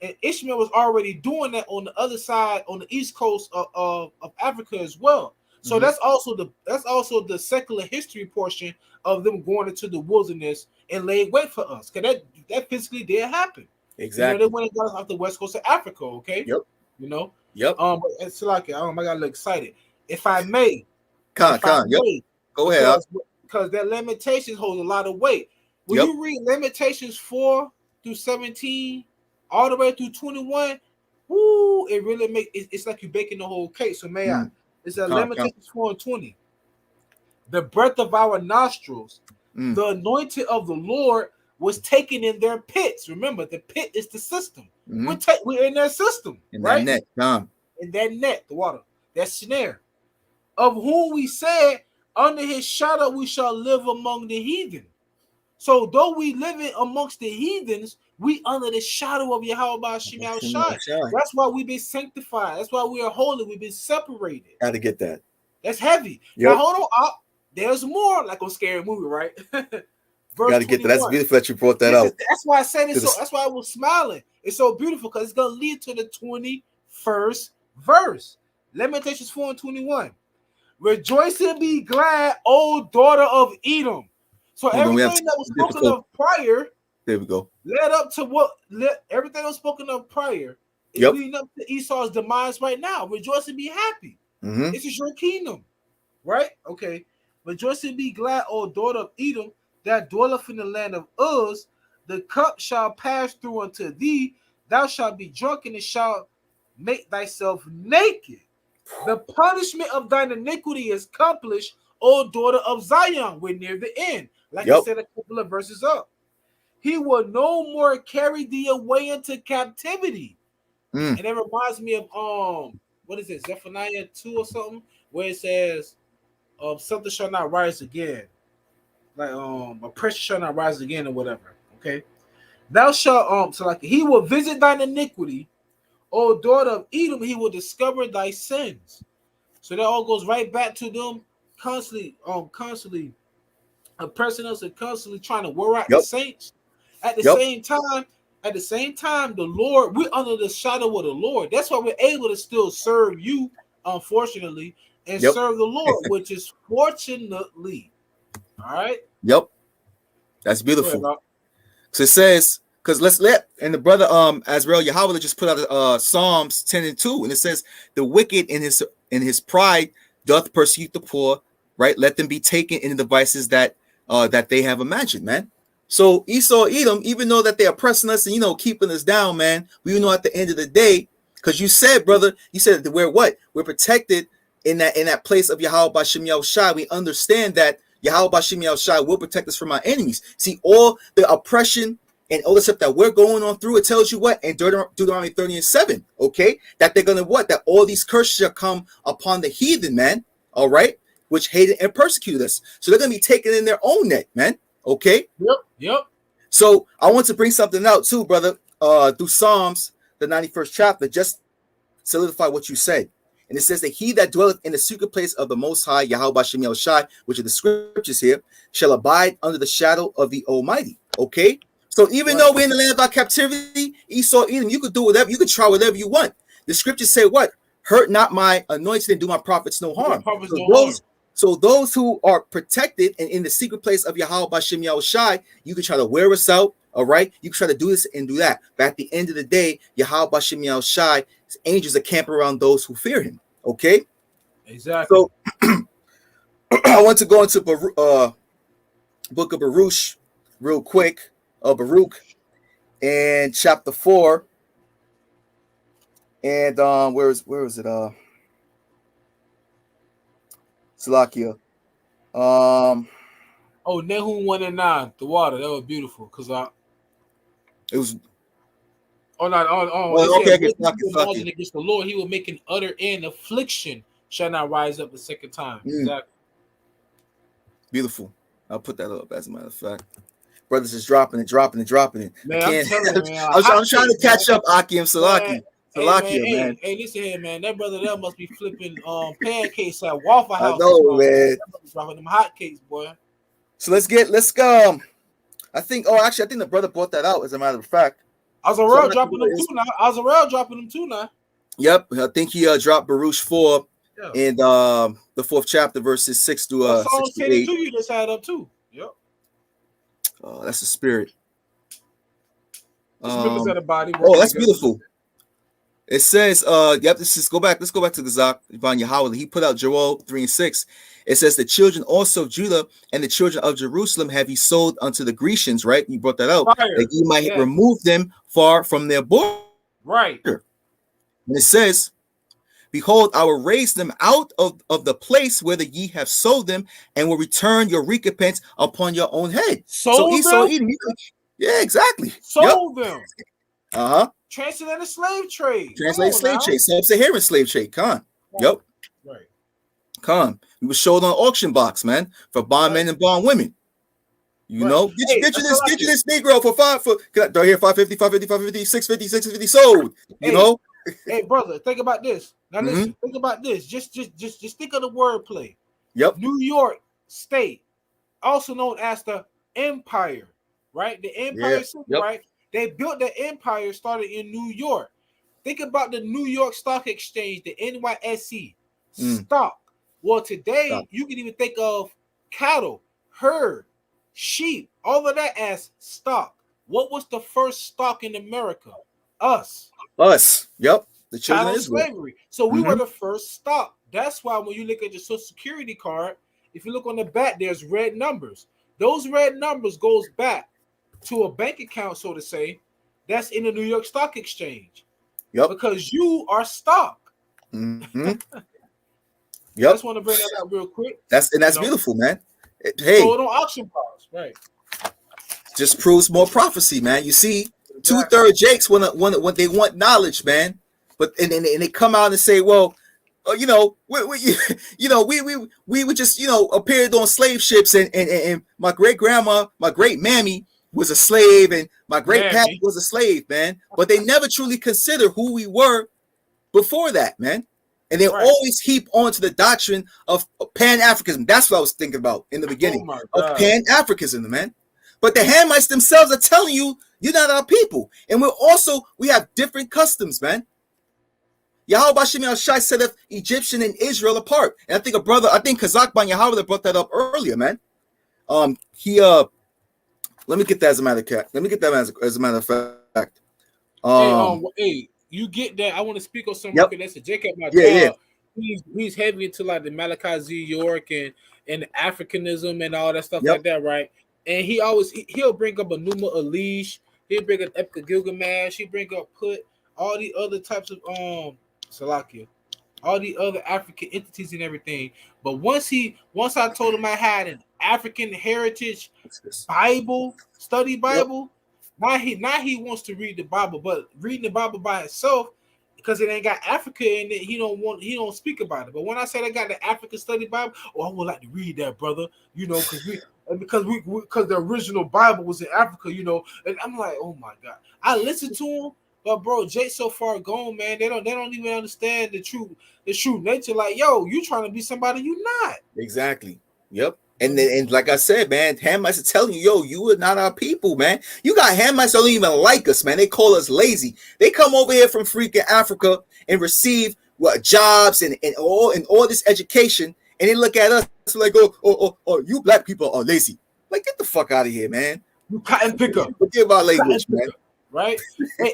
And Ishmael was already doing that on the other side, on the east coast of Africa as well. So that's also the secular history portion of them going into the wilderness and laying wait for us. Because that physically did happen. Exactly. You know, they went and got us off the west coast of Africa. Okay. Yep. You know. Yep. But it's like I got a little excited. If I may, Go ahead. Because that Lamentations holds a lot of weight. When you read Lamentations 4 through 17, all the way through 21, woo, it really it's like you're baking the whole cake. So may I? It's a Lamentations 4 and 20. The breath of our nostrils, the anointing of the Lord was taken in their pits. Remember, the pit is the system. We're in that system, in right? That net, in that net, the water, that snare. Of whom we said, under his shadow we shall live among the heathen. So though we live in amongst the heathens, we under the shadow of YAHAWASHI. That's why we've been sanctified. That's why we are holy. We've been separated. Got to get that. That's heavy. Now hold on. There's more, like on Scary Movie, right? Got to get that. That's beautiful that you brought that out. That's why I said it. So that's why I was smiling. It's so beautiful because it's gonna lead to the 21st verse. Lamentations 4 and 21. Rejoice and be glad, O daughter of Edom. So everything that was spoken of prior, there we go, led up to everything that was spoken of prior is leading up to Esau's demise right now. Rejoice and be happy. This is your kingdom, right? Okay. Rejoice and be glad, O daughter of Edom, that dwelleth in the land of Uz. The cup shall pass through unto thee. Thou shalt be drunken and shalt make thyself naked. The punishment of thine iniquity is accomplished, O daughter of Zion. We're near the end. Like I said a couple of verses up. He will no more carry thee away into captivity. And it reminds me of what is it, Zephaniah 2 or something, where it says something shall not rise again. Like oppression shall not rise again or whatever. Okay. Thou shalt so like he will visit thine iniquity. O daughter of Edom, he will discover thy sins. So that all goes right back to them constantly oppressing us and constantly trying to wear out the saints. At the same time, the Lord, we're under the shadow of the Lord. That's why we're able to still serve you, unfortunately, and serve the Lord, which is fortunately. All right. Yep. That's beautiful. So it says, because and the brother Azrael Yahawah just put out Psalms 10 and 2, and it says, the wicked in his pride doth persecute the poor, right? Let them be taken in the devices that they have imagined, man. So Esau, Edom, even though that they're oppressing us and keeping us down, man, we know at the end of the day, because you said, brother, you said that we're protected in that place of YAHAWASHI. We understand that YAHAWASHI will protect us from our enemies. See, all the oppression and all the stuff that we're going on through, it tells you what in Deuteronomy 30 and 7, okay, that they're gonna that all these curses shall come upon the heathen, man, all right, which hated and persecuted us. So they're gonna be taken in their own net, man. Okay. Yep. So I want to bring something out too, brother, through Psalms, the 91st chapter, just solidify what you said. And it says that he that dwelleth in the secret place of the Most High, YAHAWASHI, which are the scriptures here, shall abide under the shadow of the Almighty. Okay. So even though we're in the land of our captivity, Esau, Edom, you could do whatever, you could try whatever you want. The scriptures say what? Hurt not my anointed and do my prophets no harm. So those who are protected and in the secret place of YAHAWASHI, you can try to wear us out, all right? You can try to do this and do that. But at the end of the day, YAHAWASHI, his angels are camping around those who fear him, okay? Exactly. So I want to go into book of Baruch real quick, Baruch, and chapter 4. And where is it? Salakia. Nahum 1 and 9, the water, that was beautiful because it was. Okay. Against the Lord, he will make an utter end. Affliction shall not rise up the second time. Exactly. Beautiful. I'll put that up as a matter of fact. Brothers is dropping it. Man, I'm trying to catch up, Akim Salaki. Man. Hey, listen here, man. That brother there must be flipping pancakes at Waffle House. I know, man. Dropping them hot cakes, boy. So let's go. I think. Oh, actually, I think the brother brought that out. As a matter of fact, Azarel dropping them too now. Azarel dropping them too now. Yep, I think he dropped Baruch 4 in the 4th chapter, verses 6 to 6 to 8. You just had up too. Yep. Oh, that's the spirit. Members of the body. Oh, that's beautiful. It says, yep, let's go back to the Zach, Ibn YAHAWAH. He put out Joel 3 and 6. It says, the children also of Judah and the children of Jerusalem have he sold unto the Grecians, right? You brought that out. That he might remove them far from their border. Right. And it says, behold, I will raise them out of the place where ye have sold them, and will return your recompense upon your own head. So Esau Edom. Yeah, exactly. Sold them. Translated slave trade. Sub-Saharan slave trade. Con. Yep. Right. Con. We was sold on auction box, man, for bondmen and bond women. You know, get you this Negro for do I hear 550, 550, 650, 650 sold. You know. Hey, brother, think about this. Now listen, think about this. Just think of the wordplay. Yep. New York State, also known as the Empire, right? The Empire City, right? They built the empire, started in New York. Think about the New York Stock Exchange, the NYSE stock. Well, today you can even think of cattle, herd, sheep, all of that as stock. What was the first stock in America? Us. Yep. The children of slavery. So we were the first stock. That's why when you look at your Social Security card, if you look on the back, there's red numbers. Those red numbers goes back to a bank account, so to say, that's in the New York Stock Exchange. Yep. Because you are stock. Yep. I just want to bring that up real quick. That's beautiful, man. Hey, so on auction house, right? Just proves more prophecy, man. You see, 2/3 Jakes when they want knowledge, man. But and they come out and say, well, we would just appeared on slave ships, and my great grandma, my great mammy was a slave, and my great pappy was a slave, man. But they never truly consider who we were before that, man. And they always heap onto the doctrine of Pan-Africanism. That's what I was thinking about in the beginning, of Pan-Africanism, man. But the Hamites themselves are telling you, you're not our people. And we have different customs, man. YAHAWASHI setteth Egyptian and Israel apart. And I think Kazakh Ban YAHAWAH brought that up earlier, man. Let me get that as a matter of fact. Hey, you get that? I want to speak on something. That's a Jacob. He's heavy into like the Malachi Z. York and Africanism and all that stuff like that, right? And he'll bring up a Numa Elish, he'll bring up Epic Gilgamesh, he'll bring up all the other types of Salakia, all the other African entities and everything. But once I told him I had an African heritage study Bible. Now he wants to read the Bible, but reading the Bible by itself, because it ain't got Africa in it, he don't speak about it. But when I said I got the African study Bible, I would like to read that, brother. Because the original Bible was in Africa, and I'm like, oh my God. I listened to him, but bro, Jay so far gone, man. They don't even understand the true nature. Like, yo, you trying to be somebody you not. Exactly. Yep. And like I said, man, Hamites are telling you, yo, you are not our people, man. You got Hamites that don't even like us, man. They call us lazy. They come over here from freaking Africa and receive jobs and all this education, and they look at us like, oh, you black people are lazy. Like, get the fuck out of here, man. You cotton picker. Forget about language, man. Right?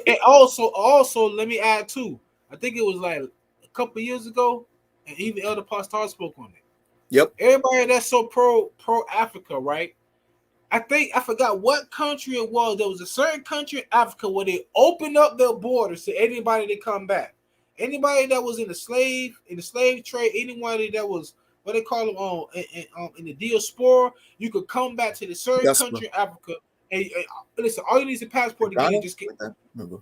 and also, let me add too. I think it was like a couple of years ago, and even Elder Pastor spoke on it. Yep. Everybody that's so pro Africa, right? I forgot what country it was. There was a certain country in Africa where they opened up their borders to anybody that come back. Anybody that was in the slave trade, anybody that was what they call them in the diaspora, you could come back to the certain country in Africa. And listen, all you need is a passport to get just get.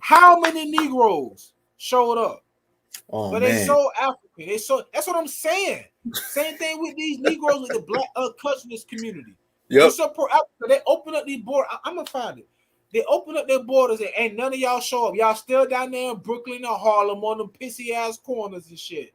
How many Negroes showed up? Oh, but they so African. That's what I'm saying. Same thing with these Negroes with the black cousinist community. They're so pro Africa. They open up these borders. I'm gonna find it. They open up their borders and ain't none of y'all show up. Y'all still down there in Brooklyn or Harlem on them pissy ass corners and shit.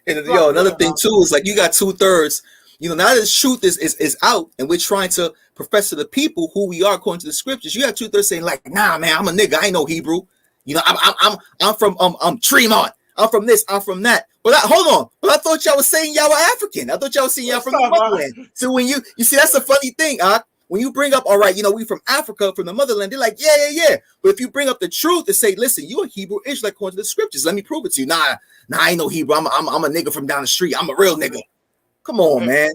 And another thing too is like you got 2/3 You know, now that the truth is out, and we're trying to profess to the people who we are according to the scriptures. You have two-thirds saying like, nah, man, I'm a nigga. I ain't no Hebrew. You know, I'm from Tremont. I'm from this. I'm from that. But hold on. But I thought y'all was saying y'all were African. I thought y'all was saying y'all from the motherland. So when you see, that's a funny thing, when you bring up, all right, you know, we from Africa, from the motherland, they're like, yeah. But if you bring up the truth and say, listen, you a Hebrew Israelite according to the scriptures, let me prove it to you. Nah, I ain't no Hebrew. I'm a nigga from down the street. I'm a real nigga. Come on, man.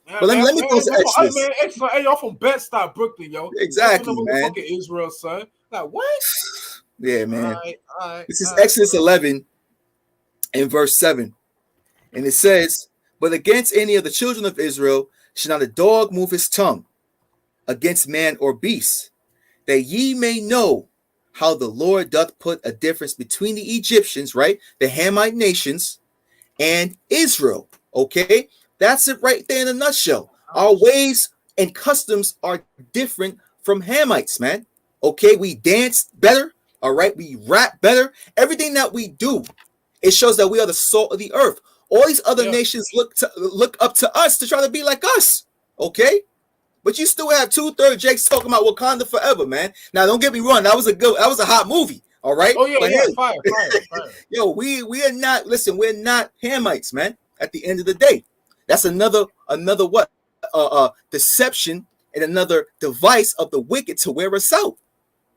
But let me go to Exodus. Man, hey, y'all from Bed-Stuy, Brooklyn, yo. Exactly, man. Fucking Israel, son. Like, what? Yeah, man. All right, this is Exodus 11 and verse 7. And it says, but against any of the children of Israel shall not a dog move his tongue against man or beast, that ye may know how the Lord doth put a difference between the Egyptians, right? The Hamite nations and Israel. Okay, that's it right there in a nutshell. Our ways and customs are different from Hamites, man. Okay, we dance better. All right, we rap better. Everything that we do, it shows that we are the salt of the earth. All these other nations look up to us to try to be like us. Okay, but you still have 2/3 Jakes talking about Wakanda forever, man. Now, don't get me wrong. That was a hot movie. All right. Oh yeah, but hey, fire. Yo, we are not. Listen, we're not Hamites, man. At the end of the day, that's another what deception and another device of the wicked to wear us out.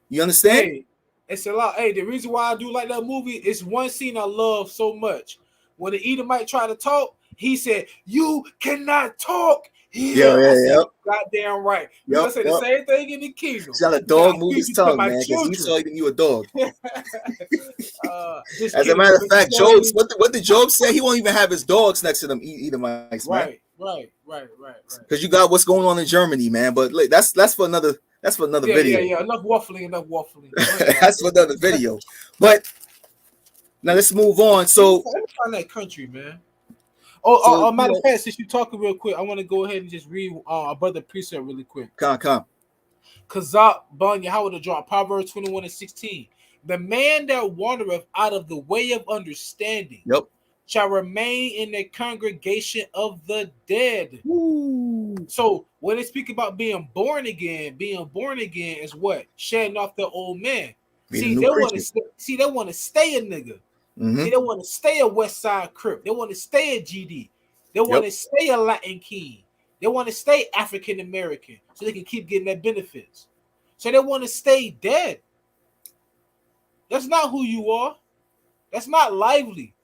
You understand? Hey, it's a lot. Hey, the reason why I do like that movie is one scene I love so much. When the Edomite tried to talk, he said, "You cannot talk here." Yeah. Goddamn right. I said the same thing in the kingdom. Shall a dog move his tongue, man? Because he saw even you a dog. As a matter of fact, Job, what did Job say? He won't even have his dogs next to them Edomites, man. Right. Because you got what's going on in Germany, man. But that's for another video. Yeah. Enough waffling. That's for another video. But now let's move on. So let me find that country, man. Matter of fact, since you're talking real quick, I want to go ahead and just read our brother precept really quick. Come. Kazak Ban Yahweh to draw Proverbs 21:16. The man that wandereth out of the way of understanding shall remain in the congregation of the dead. Ooh. So when they speak about being born again is what? Shedding off the old man. See, they want to stay a nigga. Mm-hmm. They don't want to stay a West Side Crip. They want to stay a GD. They want to stay a Latin King. They want to stay African American so they can keep getting their benefits. So they want to stay dead. That's not who you are. That's not lively.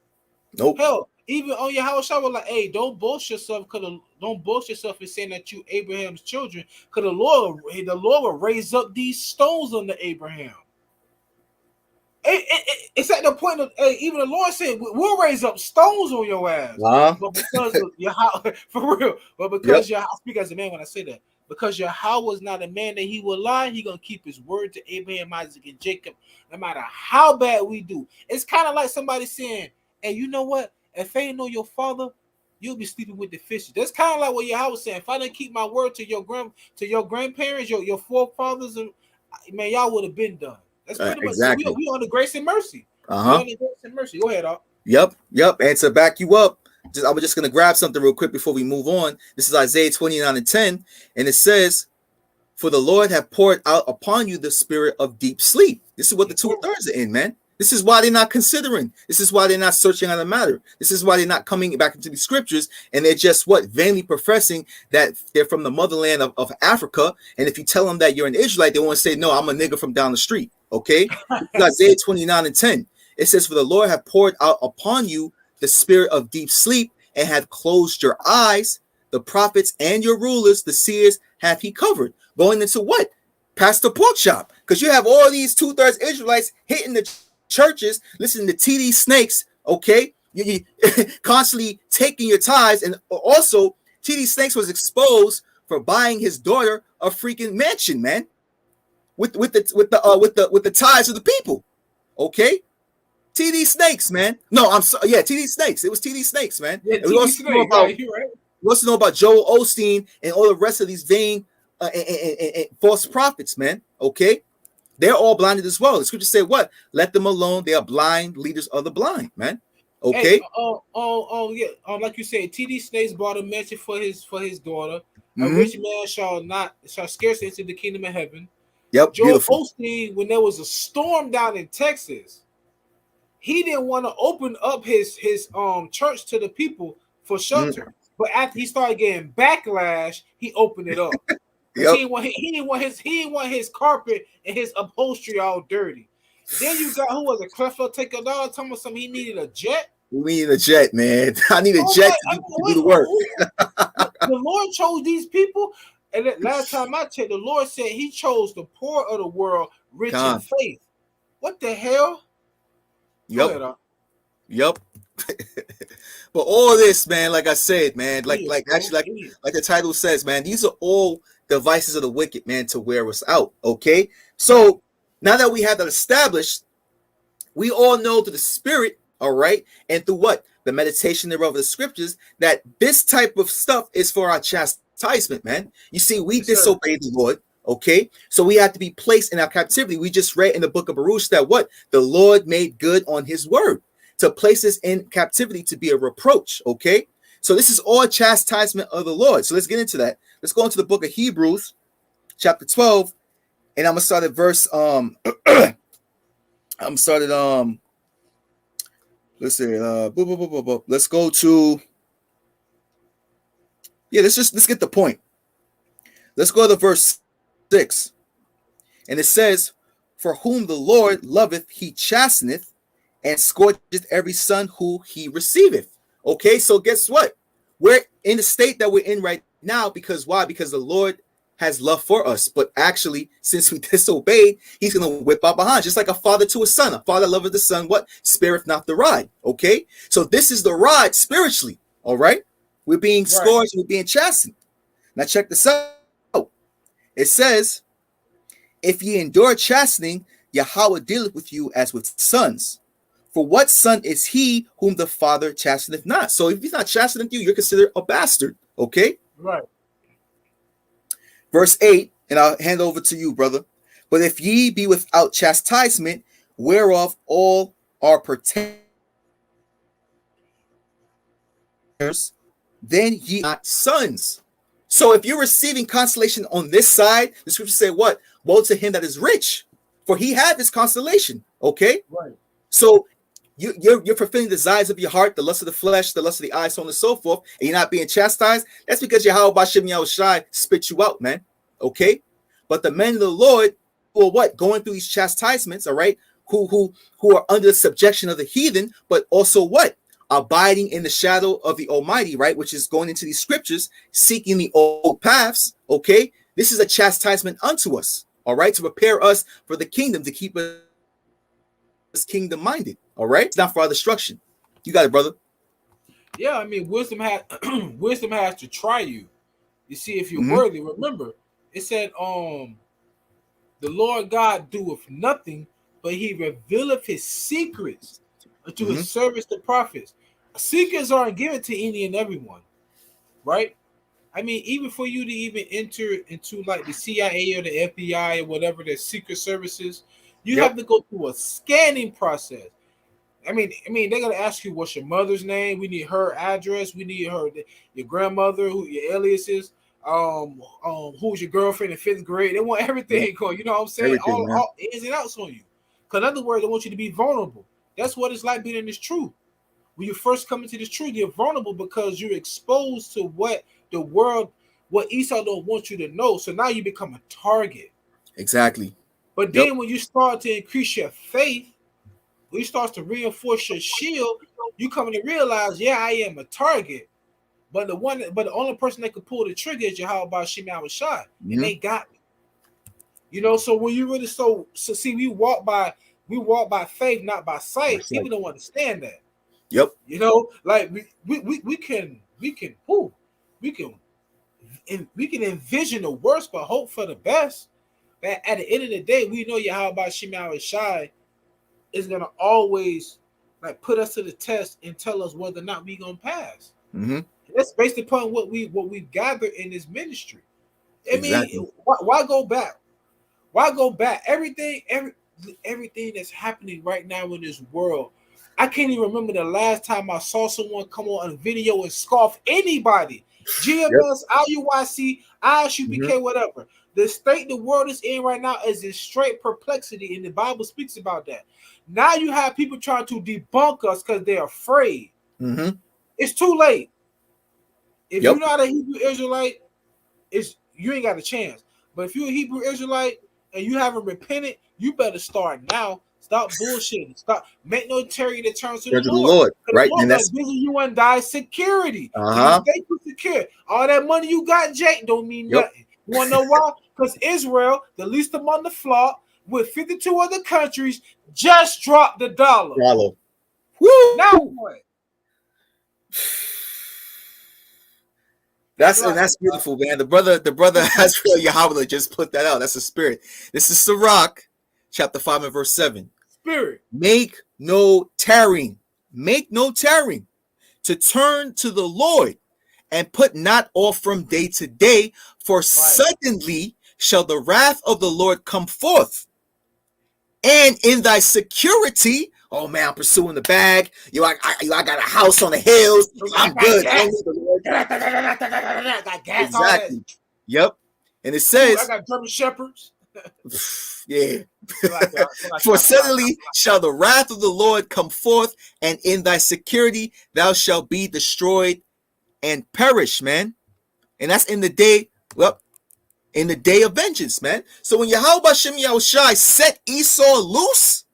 Nope. Hell, even on your house, I was like, hey, don't boast yourself in saying that you Abraham's children, because the Lord will raise up these stones under Abraham. It's at the point of even the Lord said we'll raise up stones on your ass. But because of Yahweh, for real, I speak as a man when I say that, because Yahweh is not a man that he will lie, he gonna keep his word to Abraham, Isaac, and Jacob, no matter how bad we do. It's kind of like somebody saying, hey, you know what? If they ain't know your father, you'll be sleeping with the fishes. That's kind of like what Yahweh was saying. If I didn't keep my word to your grandparents, your forefathers, man, y'all would have been done. That's pretty much exactly. So we on the grace and mercy. We on the grace and mercy. Go ahead, Doc. Yep. And to back you up, I was just gonna grab something real quick before we move on. This is Isaiah 29:10, and it says, "For the Lord hath poured out upon you the spirit of deep sleep." This is what the 2/3 are in, man. This is why they're not considering. This is why they're not searching on the matter. This is why they're not coming back into the scriptures, and they're just vainly professing that they're from the motherland of Africa. And if you tell them that you're an Israelite, they want to say, "No, I'm a nigga from down the street." Okay, Isaiah 29:10. It says, "For the Lord hath poured out upon you the spirit of deep sleep, and hath closed your eyes. The prophets and your rulers, the seers, hath he covered." Going into what? Past the pork chop, because you have all these 2/3 Israelites hitting the churches, listening to TD Snakes. Okay, you constantly taking your tithes, and also TD Snakes was exposed for buying his daughter a freaking mansion, man. With the ties of the people, okay? TD Snakes, man. No, I'm sorry. Yeah, TD Snakes. It was TD Snakes, man. Yeah, we also know about Joel Osteen and all the rest of these vain and false prophets, man. Okay, they're all blinded as well. The scripture said, "What? Let them alone. They are blind leaders of the blind, man." Okay. Yeah. Like you said, TD Snakes bought a mansion for his daughter. A Mm-hmm. rich man shall scarcely enter the kingdom of heaven. Yep. Joel Beautiful. Osteen, when there was a storm down in Texas, he didn't want to open up his church to the people for shelter. Mm-hmm. But after he started getting backlash, he opened it up. Because Yep. he didn't want his carpet and his upholstery all dirty. Then you got who was it? Creflo Takeoff telling me something he needed a jet. We need a jet, man. I need a Oh jet my! to do the work. The Lord chose these people, and last time I checked, the Lord said He chose the poor of the world, rich in faith. What the hell? Yep. Yep. But all this, man, like I said, man, like the title says, man, these are all devices of the wicked, man, to wear us out. Okay. So now that we have that established, we all know through the Spirit, all right, and through what? The meditation thereof the scriptures, that this type of stuff is for our chastisement, man. You see, we disobeyed the Lord, okay? So we have to be placed in our captivity. We just read in the book of Baruch that what? The Lord made good on his word to place us in captivity to be a reproach, okay? So this is all chastisement of the Lord. So let's get into that. Let's go into the book of Hebrews, chapter 12, and I'm going to start at verse, let's see, let's go to, let's get the point. Let's go to verse 6. And it says, for whom the Lord loveth, he chasteneth, and scourgeth every son who he receiveth. Okay, so guess what? We're in the state that we're in right now because why? Because the Lord has love for us. But actually, since we disobeyed, he's going to whip out behind, just like a father to a son. A father loveth the son, what? Spareth not the rod. Okay, so this is the rod spiritually. All right, we're being scourged, we're being chastened. Now check this out. It says, if ye endure chastening, Yahawah dealeth with you as with sons. For what son is he whom the father chasteneth not? So if he's not chastening you, you're considered a bastard. Okay? Right. Verse 8, and I'll hand over to you, brother. But if ye be without chastisement, whereof all are partakers, then ye are not sons. So if you're receiving consolation on this side, the scriptures say what? Woe to him that is rich, for he had this consolation. Okay? Right. So you're fulfilling the desires of your heart, the lust of the flesh, the lust of the eyes, so on and so forth, and you're not being chastised. That's because YAHAWASHI spit you out, man. Okay? But the men of the Lord who are what? Going through these chastisements, all right, who are under the subjection of the heathen, but also what? Abiding in the shadow of the Almighty, right? Which is going into these scriptures, seeking the old paths. Okay, this is a chastisement unto us, all right, to prepare us for the kingdom, to keep us kingdom minded. All right, it's not for our destruction. You got it, brother. Yeah, I mean, wisdom has wisdom has to try you. You see, if you're worthy. Remember, it said, the Lord God doeth nothing, but he revealeth his secrets unto his servants, the prophets. Secrets aren't given to any and everyone, right? I mean, even for you to even enter into like the CIA or the FBI or whatever their secret services, you have to go through a scanning process. I mean, they're gonna ask you what's your mother's name. We need her address. We need your grandmother, who your alias is. Who's your girlfriend in 5th grade? They want everything going. You know what I'm saying? All ins and outs on you. Because in other words, they want you to be vulnerable. That's what it's like being in this truth. When you first come into this truth, you're vulnerable because you're exposed to what the world, what Esau don't want you to know. So now you become a target. Exactly. But then when you start to increase your faith, when you start to reinforce your shield, you come to realize, yeah, I am a target. But the only person that could pull the trigger is YAHAWASHI, and they got me. You know, so when you really so see, we walk by faith, not by sight. People don't understand that. Yep. You know, like we can envision the worst, but hope for the best. But at the end of the day, we know YAHAWASHI is gonna always like put us to the test and tell us whether or not we gonna pass. That's based upon what we gather in this ministry. I mean, why go back? Why go back? Everything that's happening right now in this world, I can't even remember the last time I saw someone come on a video and scoff anybody. GMS, IUIC, ISUBK, whatever. The state the world is in right now is in straight perplexity, and the Bible speaks about that. Now you have people trying to debunk us because they're afraid. It's too late. If you're not a Hebrew Israelite, you ain't got a chance. But if you're a Hebrew Israelite and you haven't repented, you better start now. Stop bullshitting. Stop. Make no tarry to turn to the Lord. Right? And that's busy you and die security. So you stay secure. All that money you got, Jake, don't mean nothing. You want to know why? Because Israel, the least among the flock, with 52 other countries, just dropped the dollar. Woo! Now what? That's beautiful, man. The brother Azrael Yahawah just put that out. That's a spirit. This is Sirach, chapter 5 and verse 7. Spirit. Make no tarrying. Make no tarrying to turn to the Lord, and put not off from day to day, for suddenly shall the wrath of the Lord come forth. And in thy security, oh man, I'm pursuing the bag. I got a house on the hills. I'm good. Exactly. Yep. And it says, I got German shepherds. Yeah. For suddenly shall the wrath of the Lord come forth, and in thy security thou shalt be destroyed and perish, man. And that's in the day, in the day of vengeance, man. So when YAHAWASHI set Esau loose,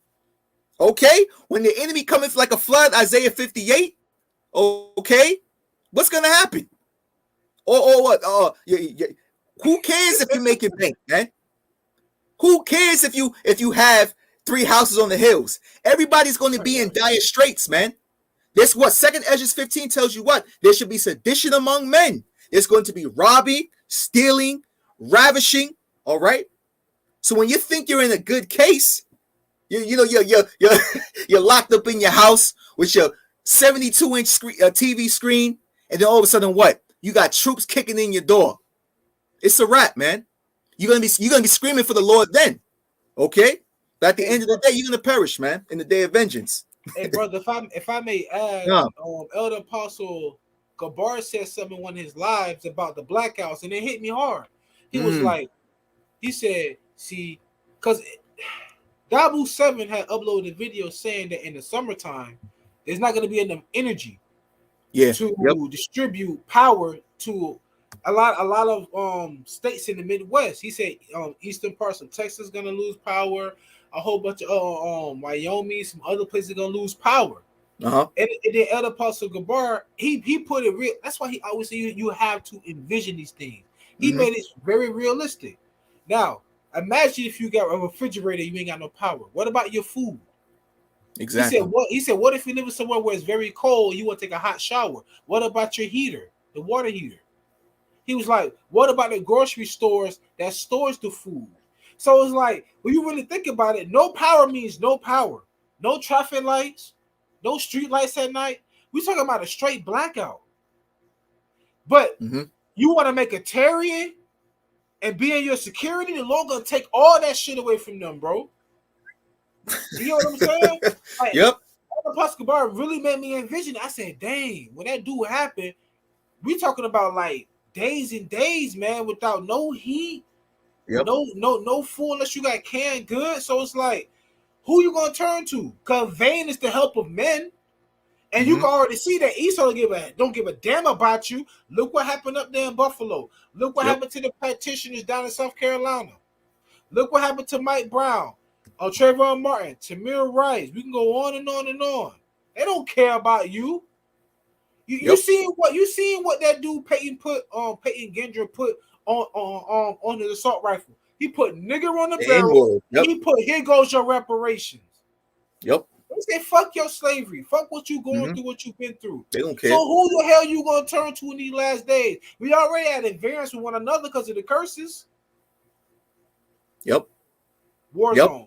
okay, when the enemy cometh like a flood, Isaiah 58, okay, what's gonna happen? Or what? Who cares if you make it bank, man? Who cares if you have 3 houses on the hills? Everybody's going to be in dire straits, man. This what 2 Ezra 15 tells you what? There should be sedition among men. There's going to be robbing, stealing, ravishing. All right. So when you think you're in a good case, you're locked up in your house with your 72-inch TV screen, and then all of a sudden, what? You got troops kicking in your door. It's a wrap, man. You're gonna be screaming for the Lord then, okay? But at the end of the day, you're gonna perish, man, in the day of vengeance. Hey, brother, if I may add, Elder Apostle GABAR said something in one of his lives about the blackouts, and it hit me hard. He was like, he said, see, because Dabu 7 had uploaded a video saying that in the summertime, there's not going to be enough energy to distribute power to a lot of states in the Midwest. He said eastern parts of Texas going to lose power. A whole bunch of Wyoming, some other places are going to lose power. And then Elder Apostle GABAR, he put it real. That's why he always say you have to envision these things. He made it very realistic. Now, imagine if you got a refrigerator, you ain't got no power. What about your food? Exactly. He said, what if you live somewhere where it's very cold, you want to take a hot shower? What about your heater, the water heater? He was like, what about the grocery stores that stores the food? So it's like, when you really think about it, no power means no power. No traffic lights, no street lights at night. We're talking about a straight blackout. But you want to make a tarrying and be in your security, the Lord gonna take all that shit away from them, bro. You know what I'm saying? Like, yep. Apostle GABAR really made me envision. I said, dang, when that do happen, we talking about like days and days, man, without no heat, no food unless you got canned goods. So it's like, who you gonna turn to? Cause vain is the help of men. And you can already see that Esau don't give a damn about you. Look what happened up there in Buffalo. Look what happened to the practitioners down in South Carolina. Look what happened to Mike Brown, Trayvon Martin, Tamir Rice. We can go on and on and on. They don't care about you. You seeing what that dude Peyton Gendra put on the assault rifle. He put nigger on the barrel. He put, here goes your reparations. Yep. They say fuck your slavery, fuck what you going through, what you've been through. They don't care. So who the hell you gonna turn to in these last days? We already had a variance with one another because of the curses. War zone.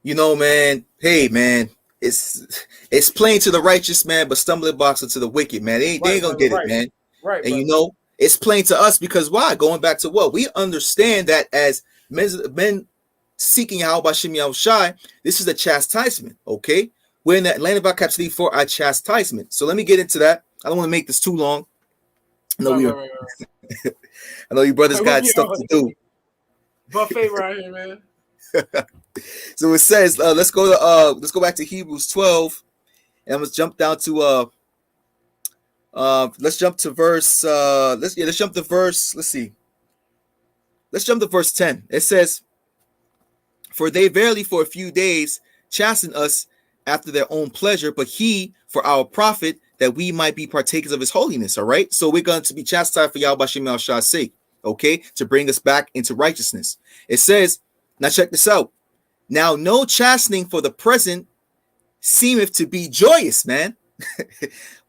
Man. Hey, man. It's plain to the righteous man, but stumbling blocks to the wicked, man. They ain't gonna get it, man. Right. And it's plain to us because why? Going back to what we understand that as men seeking YAHAWASHI, this is a chastisement, okay? We're in the land of our captivity for our chastisement. So let me get into that. I don't want to make this too long. I know I know you brothers got stuff to do. Buffet right here, man. So it says, let's go back to Hebrews 12, and let's jump down to let's jump to verse let's jump to verse 10. It says, for they verily for a few days chasten us after their own pleasure, but he for our profit, that we might be partakers of his holiness. All right, so we're going to be chastised for YAHAWASHI's sake, okay, to bring us back into righteousness. It says, now check this out. Now no chastening for the present seemeth to be joyous, man,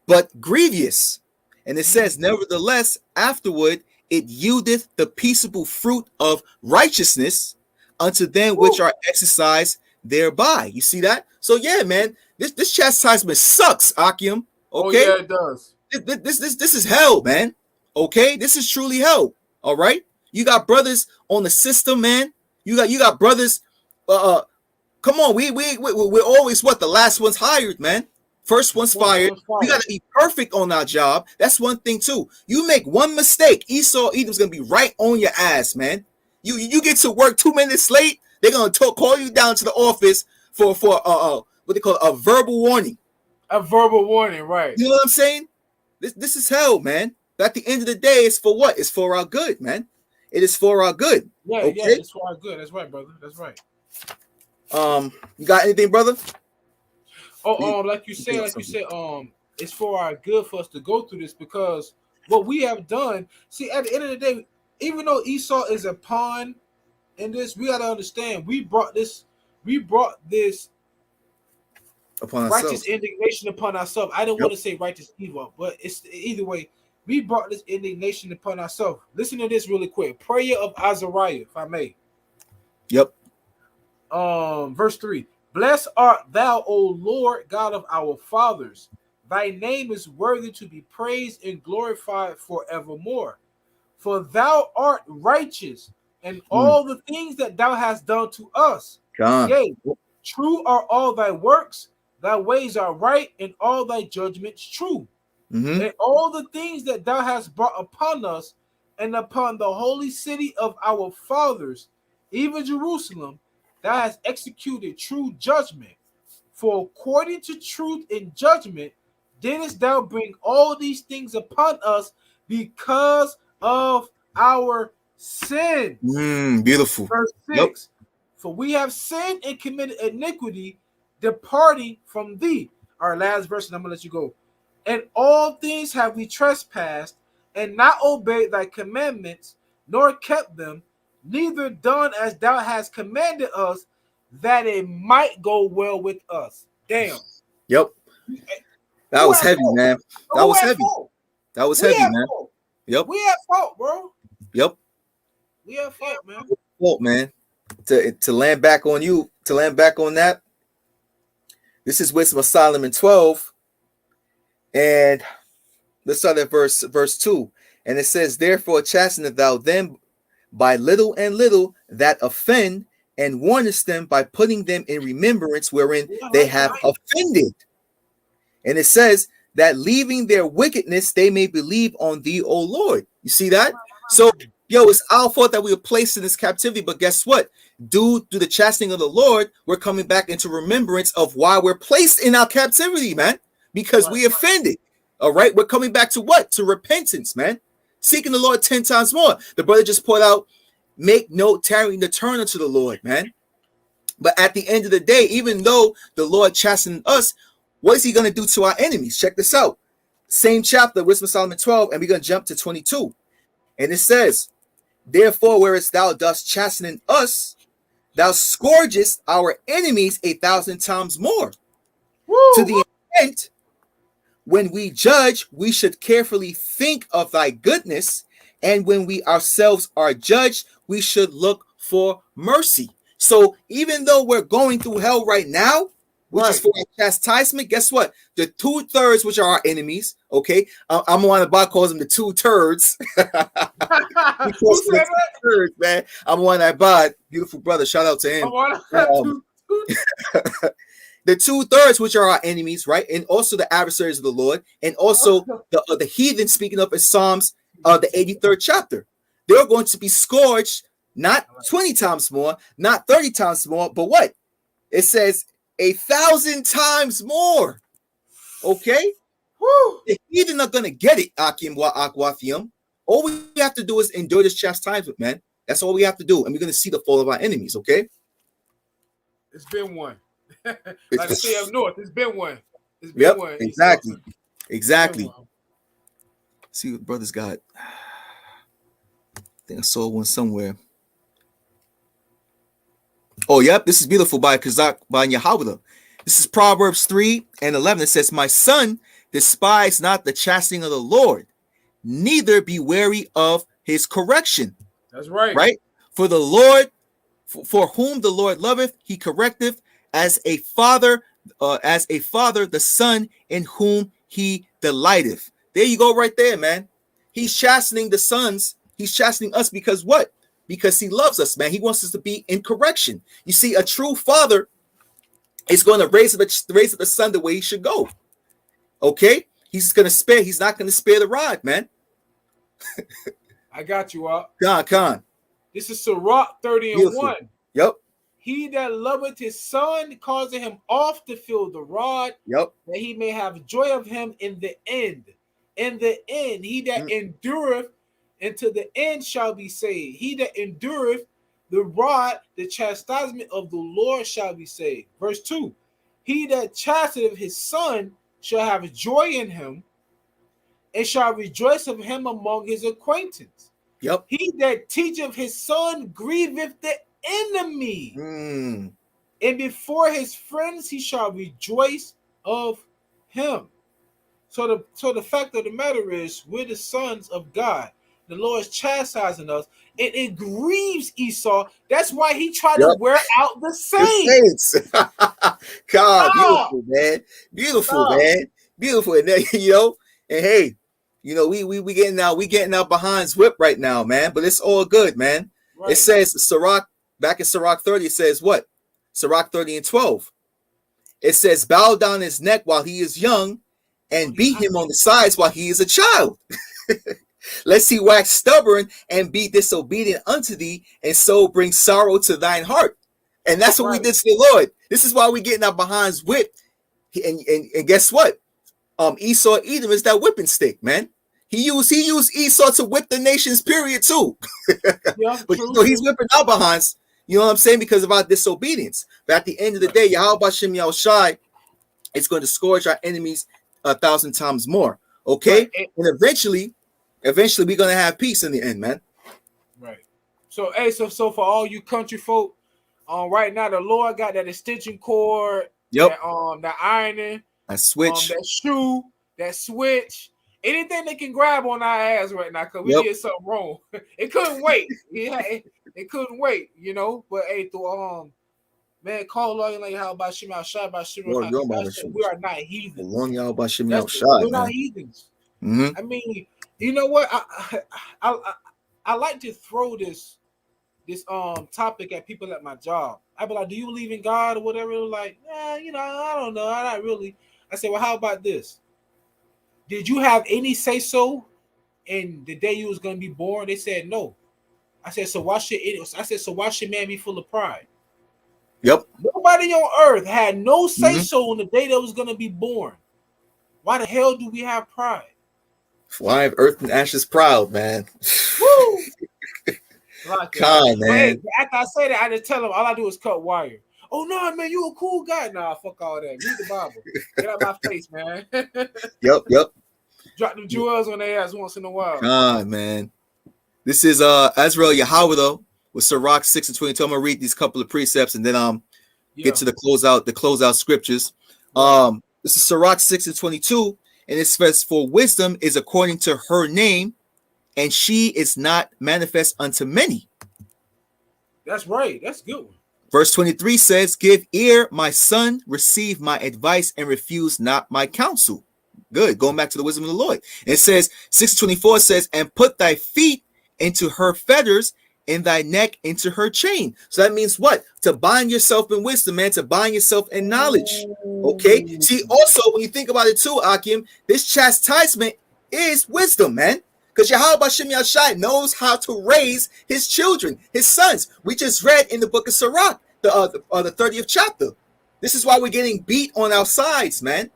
but grievous. And it says, nevertheless, afterward it yieldeth the peaceable fruit of righteousness unto them which are exercised thereby. You see that? So yeah, man, this chastisement sucks, Akim. Okay, oh, yeah, it does. This is hell, man. Okay, this is truly hell. All right, you got brothers on the system, man. You got brothers. Come on, we're always what, the last one's hired, man. First one's fired. We got to be perfect on our job. That's one thing too. You make one mistake, Edom's gonna be right on your ass, man. You get to work 2 minutes late, they're gonna call you down to the office for what they call a verbal warning. A verbal warning, right? You know what I'm saying? This is hell, man. But at the end of the day, it's for what? It's for our good, man. It is for our good. Yeah, okay? Yeah, it's for our good. That's right, brother. That's right. You got anything, brother? Like you said, it's for our good for us to go through this, because what we have done. See, at the end of the day, even though Esau is a pawn in this, we got to understand we brought this upon righteous ourselves. indignation upon ourselves. I don't want to say righteous evil, but it's either way. We brought this indignation upon ourselves. Listen to this really quick. Prayer of Azariah, if I may. Yep. Verse 3. Blessed art thou, O Lord, God of our fathers. Thy name is worthy to be praised and glorified forevermore. For thou art righteous, and all the things that thou hast done to us. God. Yea, true are all thy works. Thy ways are right, and all thy judgments true. And all the things that thou hast brought upon us, and upon the holy city of our fathers, even Jerusalem, thou hast executed true judgment. For according to truth and judgment, didst thou bring all these things upon us because of our sin. Beautiful. Verse 6. Yep. For we have sinned and committed iniquity, departing from thee. Our last verse, and I'm gonna let you go. And all things have we trespassed, and not obeyed thy commandments, nor kept them, neither done as thou hast commanded us, that it might go well with us. Damn. Yep. That was heavy, man. That was heavy. That was heavy, man. Yep. We at fault, bro. Yep. We at fault, man. Fault, man. To land back on you, to land back on that. This is Wisdom of Solomon 12. And let's start at verse 2. And it says, therefore chasteneth thou them by little and little that offend, and warnest them by putting them in remembrance wherein they have offended. And it says that leaving their wickedness, they may believe on thee, O Lord. You see that? So, it's our fault that we were placed in this captivity. But guess what? Due to the chastening of the Lord, we're coming back into remembrance of why we're placed in our captivity, man. Because we offended. All right. We're coming back to what? To repentance, man. Seeking the Lord 10 times more. The brother just put out, make no tarrying to turn unto the Lord, man. But at the end of the day, even though the Lord chastened us, what is he going to do to our enemies? Check this out. Same chapter, Wisdom of Solomon 12, and we're going to jump to 22. And it says, therefore, whereas thou dost chasten us, thou scourgest our enemies 1,000 times more. Woo! To the intent, when we judge, we should carefully think of thy goodness, and when we ourselves are judged, we should look for mercy. So even though we're going through hell right now, which is for chastisement. Guess what? The 2/3, which are our enemies. Okay, I'm one of the Bible calls them the 2 turds. Who said that? Turds, man. I'm one that bad. Beautiful brother. Shout out to him. The 2/3, which are our enemies, right? And also the adversaries of the Lord, and also the heathen, speaking of in Psalms, the 83rd chapter. They're going to be scourged, not 20 times more, not 30 times more, but what? It says 1,000 times more. Okay? Woo. The heathen are going to get it, Akim wa Akwathium. All we have to do is endure this chastisement, man. That's all we have to do. And we're going to see the fall of our enemies, okay? It's been one. Like I say up north, it's been one. It's been one. Exactly. Exactly. See what brothers got. I think I saw one somewhere. Oh, yep. This is beautiful by YAHAWAH. This is Proverbs 3:11. It says, "My son, despise not the chastening of the Lord, neither be weary of his correction." That's right. Right? For the Lord, for whom the Lord loveth, he correcteth, as a father, the son in whom he delighteth. There you go, right there, man. He's chastening the sons. He's chastening us because what? Because he loves us, man. He wants us to be in correction. You see, a true father is going to raise up the son the way he should go. Okay? He's going to spare. He's not going to spare the rod, man. I got you up. Con. This is Sirach 30:1. Yep. He that loveth his son causeth him oft to feel the rod, yep, that he may have joy of him in the end. In the end, he that endureth unto the end shall be saved. He that endureth the rod, the chastisement of the Lord shall be saved. Verse 2, he that chasteneth his son shall have joy in him, and shall rejoice of him among his acquaintance. Yep. He that teacheth his son grieveth the enemy, and before his friends he shall rejoice of him. So the fact of the matter is, we're the sons of God. The Lord is chastising us, and it grieves Esau. That's why he tried to wear out the saints. God, beautiful, man. Beautiful, man. Beautiful. And then, and hey, we getting out behind's whip right now, man. But it's all good, man. Right. It says Sirach, back in Sirach 30, it says what? Sirach 30:12. It says, bow down his neck while he is young, and beat him on the sides while he is a child. Lest he wax stubborn and be disobedient unto thee, and so bring sorrow to thine heart. And that's what we did to the Lord. This is why we getting our behinds whipped. And guess what? Esau Edom is that whipping stick, man. He used Esau to whip the nations, period, too. But he's whipping our behinds, you know what I'm saying, because of our disobedience. But at the end of the day, YAHAWASHI is going to scourge our enemies 1,000 times more. Okay? Right. And eventually we're gonna have peace in the end, man. Right. So so for all you country folk, right now the Lord got that extension cord, that ironing, that switch, that shoe, that switch, anything they can grab on our ass right now, because we did something wrong. It couldn't wait. It couldn't wait, But through man, call Lord like how about YAHAWASHI, we are not heathens. We're not heathens. Mm-hmm. I mean, you know what? I like to throw this topic at people at my job. I be like, do you believe in God or whatever? Like, I don't know. I not really. I say, well, how about this? Did you have any say so in the day you was gonna be born? They said no. I said, so why should man be full of pride? Yep. Nobody on earth had no say so on the day that was gonna be born. Why the hell do we have pride? Fly of earth and ashes proud, man. Woo! Man. Hey, after I say that, I just tell them all I do is cut wire. Oh no, man, you a cool guy. Nah, fuck all that. Read the Bible. Get out my face, man. Yep. Drop them jewels on their ass once in a while. Man. This is Azrael YAHAWAH with Sirach 6:22. I'm gonna read these couple of precepts and then get to the closeout scriptures. This is Sirach 6:22. And it says, for wisdom is according to her name, and she is not manifest unto many. That's right. That's a good one. Verse 23 says, give ear, my son, receive my advice, and refuse not my counsel. Good. Going back to the wisdom of the Lord. It says, 6:24 says, and put thy feet into her fetters, and thy neck into her chain. So that means what? To bind yourself in wisdom, man, to bind yourself in knowledge. Okay. See, also, when you think about it too, Akim, this chastisement is wisdom, man. Because YAHAWASHI knows how to raise his children, his sons. We just read in the book of Sirach, the 30th chapter. This is why we're getting beat on our sides, man.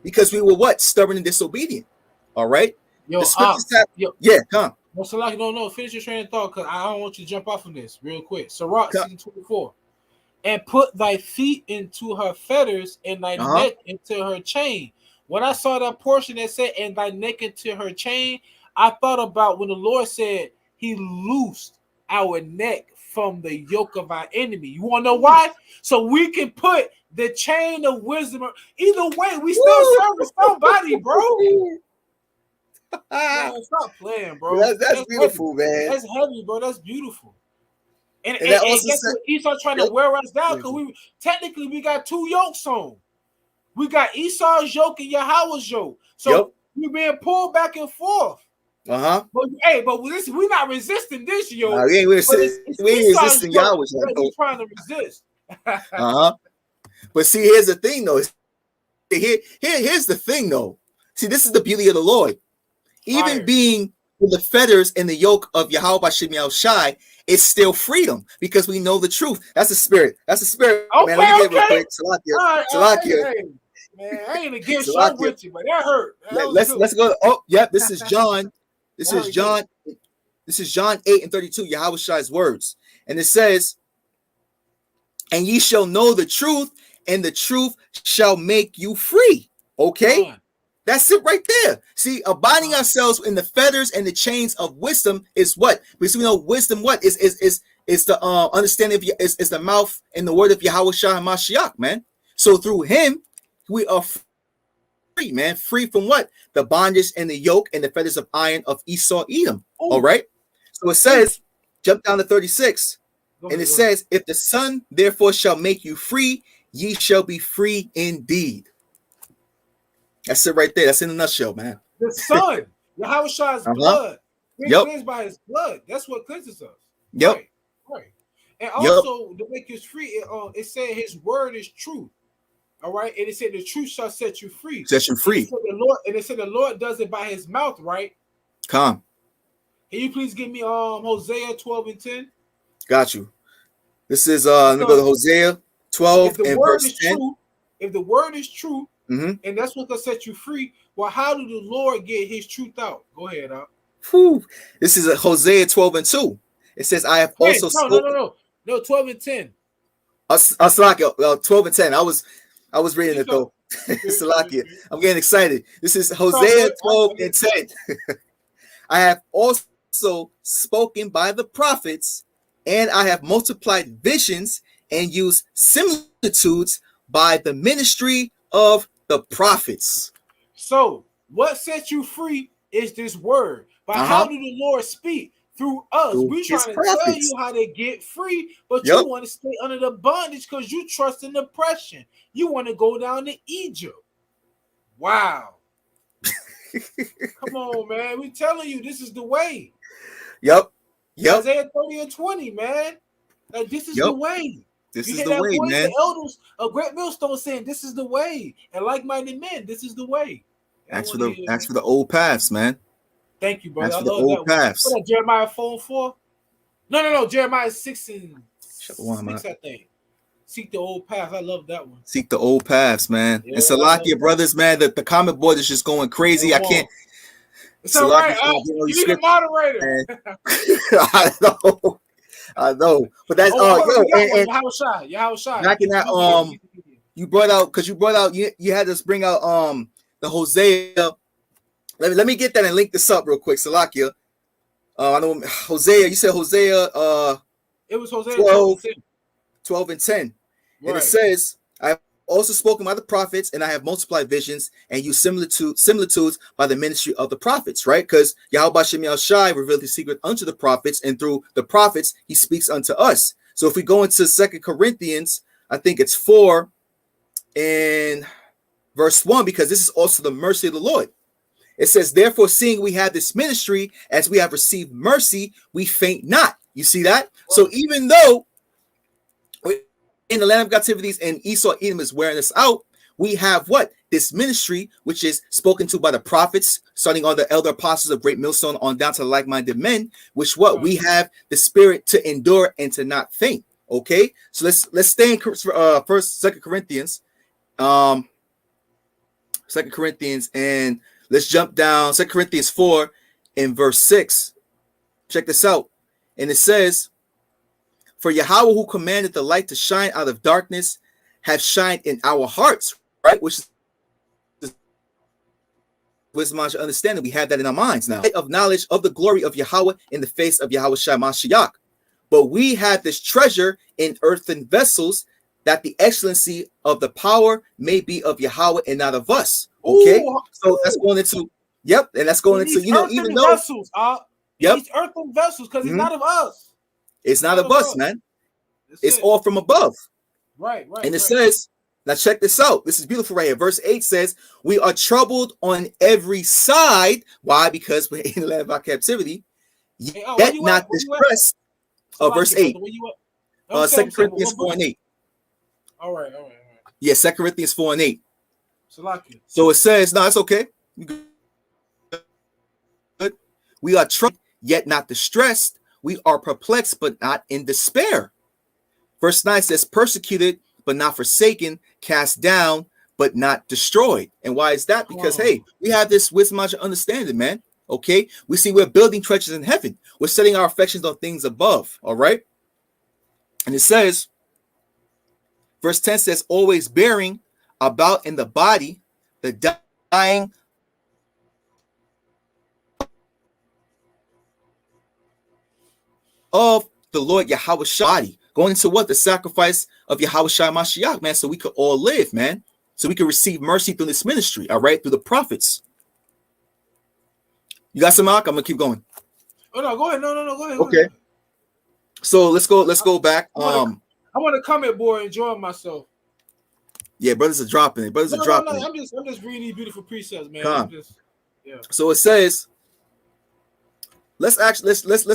Because we were what? Stubborn and disobedient. All right? Yo, the scriptures have, yeah, come. No, so like, no, finish your train of thought, because I don't want you to jump off of this real quick. Sirach 24. And put thy feet into her fetters, and thy neck into her chain. When I saw that portion that said, and thy neck into her chain, I thought about when the Lord said he loosed our neck from the yoke of our enemy. You want to know why? So we can put the chain of wisdom. Either way, we still serve somebody, bro. Man, stop playing, bro. That's beautiful, heavy. man. That's heavy, bro. That's beautiful. And that also guess what? Esau trying to wear us down, because we got two yokes on. We got Esau's yoke and Yahweh's yoke. So we're being pulled back and forth. But listen, we're not resisting this yoke. We ain't resisting Yahweh's yoke. We're trying to resist. But see, here's the thing, though. Here's the thing, though. See, this is the beauty of the Lord. Even being in the fetters and the yoke of YAHAWASHI, it's still freedom, because we know the truth. That's the spirit. That's the spirit. Okay, man, let me get real quick. Salakia. Man, I ain't against you with you, but that hurt. Let's go. Oh, yeah, this is John. This is John 8:32, YAHAWASHI's words. And it says, and ye shall know the truth, and the truth shall make you free. Okay? That's it right there. See, abiding ourselves in the fetters and the chains of wisdom is what? Because we know wisdom, what is the understanding of is the mouth and the word of YAHAWASHI and Mashiach, man. So through him, we are free, man. Free from what? The bondage and the yoke and the fetters of iron of Esau, Edom. All right. So it says, jump down to 36. And it says, if the Son therefore shall make you free, ye shall be free indeed. That's it right there. That's in a nutshell, man. The Son, YAHAWASHI's blood. We're cleansed by his blood. That's what cleanses us. Right. And also, to make us free, it said his word is truth. All right. And it said the truth shall set you free. Set you free. And it said the Lord does it by his mouth, right? Come. Can you please give me Hosea 12:10? Got you. This is let me go to Hosea 12 and verse 10. If the word is true, and that's what will set you free, well, how did the Lord get his truth out? Go ahead, out. This is a Hosea 12:2. It says, I have also spoken. No, 12:10. 12:10. I was reading it though. Salakia. I'm getting excited. This is Hosea 12:10. I have also spoken by the prophets, and I have multiplied visions and used similitudes by the ministry of the prophets. So what sets you free is this word. But how did the Lord speak? Through us. We trying to tell you how to get free, but you want to stay under the bondage because you trust in oppression. You want to go down to Egypt. Wow. Come on, man. We telling you this is the way. Isaiah 30:20, man. Like, this is the way. This is the way, man. The elders of Great Millstone saying this is the way. And like-minded men, this is the way. Ask for the old paths, man. Thank you, brother. I love that paths. What, Jeremiah 4:4? No. Jeremiah 6:6, I think. Seek the old path. I love that one. Seek the old paths, man. And Salakia, brothers, man, the comment board is just going crazy. I can't. It's all right. You need a moderator. I know. But that's YAHAWASHI. Knocking that you brought out you had us bring out the Hosea. Let me get that and link this up real quick. Salakia. I know Hosea, you said Hosea it was Hosea 12:10. Right. And it says, I have also spoken by the prophets, and I have multiplied visions and used similitudes by the ministry of the prophets, right? Because YAHAWASHI revealed his secret unto the prophets, and through the prophets he speaks unto us. So if we go into 2 Corinthians, I think it's 4 and verse 1, because this is also the mercy of the Lord. It says, therefore, seeing we have this ministry, as we have received mercy, we faint not. You see that? So even though we're in the land of captivities and Esau, Edom is wearing us out, we have what? This ministry, which is spoken to by the prophets, starting on the elder apostles of Great Millstone on down to like-minded men, which what? We have the spirit to endure and to not faint. Okay? So let's stay in first, 2 Corinthians. 2 Corinthians, and let's jump down 2 Corinthians 4 in verse 6. Check this out. And it says, for Yahawah, who commanded the light to shine out of darkness, have shined in our hearts, right? Which is wisdom, understanding. We have that in our minds now. Of knowledge of the glory of Yahawah in the face of Yahawashi Mashiach. But we have this treasure in earthen vessels, that the excellency of the power may be of Yahawah and not of us. Okay, so that's going into and that's going into even though vessels, these earthen vessels, because it's not of us. It's not of us, man. It's all from above. Right. And it says, now check this out. This is beautiful right here. Verse 8 says, we are troubled on every side. Why? Because we're in the land of our captivity, yet not distressed. Verse 8. 2 Corinthians 4 and 8. All right. Yeah, 2 Corinthians 4 and 8. So it says, no, it's okay. We are troubled, yet not distressed. We are perplexed, but not in despair. Verse 9 says, persecuted, but not forsaken, cast down, but not destroyed. And why is that? Because, hey, we have this wisdom and understanding, man. Okay? We see we're building treasures in heaven. We're setting our affections on things above. All right? And it says, verse 10 says, always bearing about in the body the dying of the Lord YAHAWASHI, going into what? The sacrifice of YAHAWASHI Mashiach, man, so we could all live, man. So we could receive mercy through this ministry, all right, through the prophets. You got some, Mark? I'm gonna keep going. Oh no, go ahead. No, go ahead. Okay. So let's go back. I want to comment, boy, enjoying myself. Yeah, brothers are dropping it. Brothers are dropping it. I'm just reading these beautiful precepts, man. So it says, let's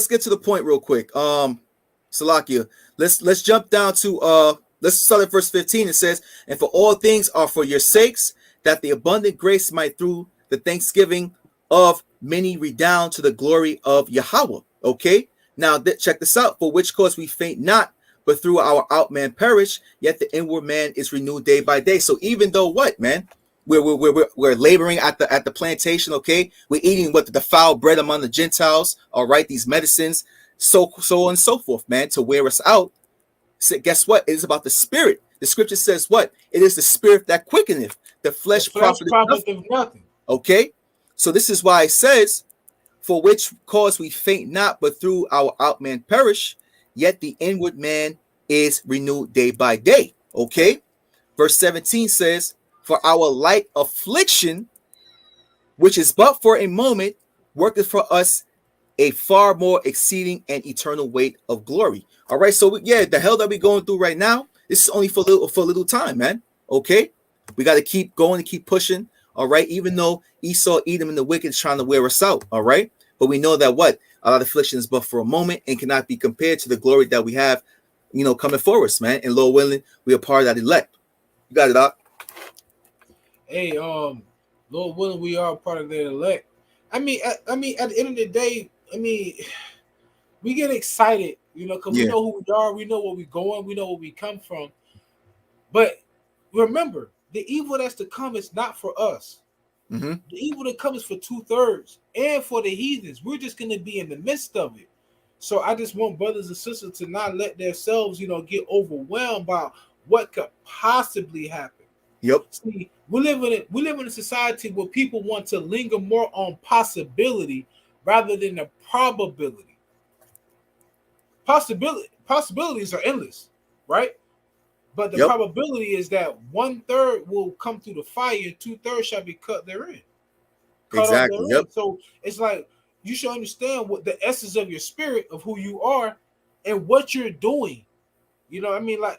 get to the point real quick. Salakia, let's jump down to let's start at verse 15. It says, and for all things are for your sakes, that the abundant grace might through the thanksgiving of many redound to the glory of Yahawah. Okay, now check this out. For which cause we faint not, but through our out man perish, yet the inward man is renewed day by day. So even though what, man, we're laboring at the plantation, okay, we're eating what the defiled bread among the Gentiles, all right, these medicines, so on and so forth, man, to wear us out. So guess what? It is about the spirit. The scripture says what? It is the spirit that quickeneth, the flesh profiteth nothing. Okay, so this is why it says, for which cause we faint not, but through our out man perish, yet the inward man is renewed day by day. Okay, verse 17 says, for our light affliction, which is but for a moment, worketh for us a far more exceeding and eternal weight of glory. All right, so the hell that we're going through right now, this is only for a little time, man. Okay, we got to keep going and keep pushing. All right, even though Esau, Edom, and the wicked is trying to wear us out. All right, but we know that what? A lot of affliction is but for a moment and cannot be compared to the glory that we have, coming for us, man. And Lord willing, we are part of that elect. You got it, Doc. Hey, Lord willing, we are part of that elect. I mean, at the end of the day, we get excited, because we know who we are, we know where we're going, we know where we come from. But remember, the evil that's to come is not for us. Mm-hmm. The evil that comes for 2/3 and for the heathens. We're just going to be in the midst of it. So I just want brothers and sisters to not let themselves, get overwhelmed by what could possibly happen. Yep. See, we live in a society where people want to linger more on possibility rather than the probability. Possibilities are endless, right? But the probability is that 1/3 will come through the fire and 2/3 shall be cut therein. Exactly. Yep. So it's like you should understand what the essence of your spirit, of who you are, and what you're doing. You know, I mean, like,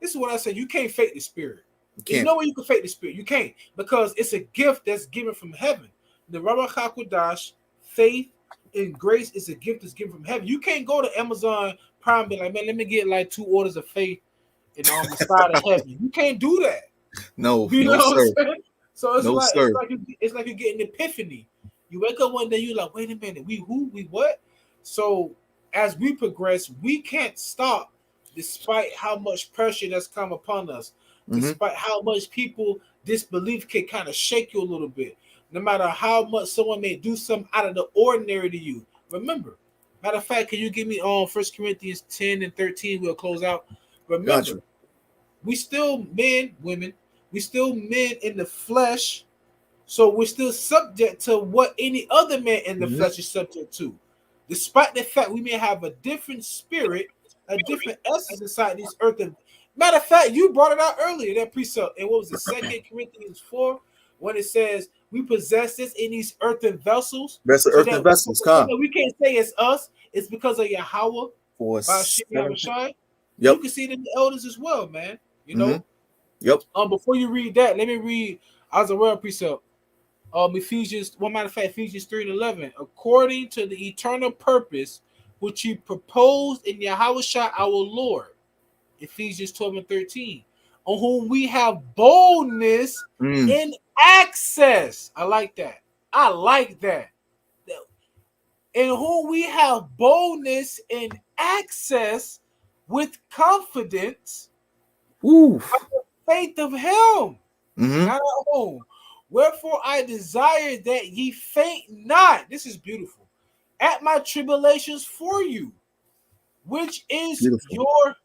this is what I said. You can't fake the spirit. You know when you can fake the spirit? You can't, because it's a gift that's given from heaven. The RAWACHAA QADASH, faith and grace, is a gift that's given from heaven. You can't go to Amazon Prime and be like, man, let me get like 2 orders of faith and on the side of heaven. You can't do that. No, you know what I'm saying? So it's it's like you get an epiphany. You wake up one day, you're like, wait a minute, we what? So as we progress, we can't stop, despite how much pressure that's come upon us, despite how much people disbelief can kind of shake you a little bit. No matter how much someone may do something out of the ordinary to you. Remember, matter of fact, can you give me 1 Corinthians 10 and 13? We'll close out. Remember, we still men, women, we still men in the flesh, so we're still subject to what any other man in the flesh is subject to. Despite the fact we may have a different spirit, a different essence inside these earthen. Matter of fact, you brought it out earlier, that precept. And what was it, 2 Corinthians 4, when it says we possess this in these earthen vessels. Earthen vessels, come. So we can't say it's us. It's because of Yahawah. Yep. You can see it in the elders as well, man. You know. Yep. Before you read that, let me read Azariah precept. Ephesians 3 and 11. According to the eternal purpose which he proposed in YAHAWASHI our Lord. Ephesians 12 and 13. On whom we have boldness in access. I like that. In whom we have boldness in access with confidence. By the faith of him. Not at home. Wherefore I desire that ye faint not. This is beautiful. At my tribulations for you, which is your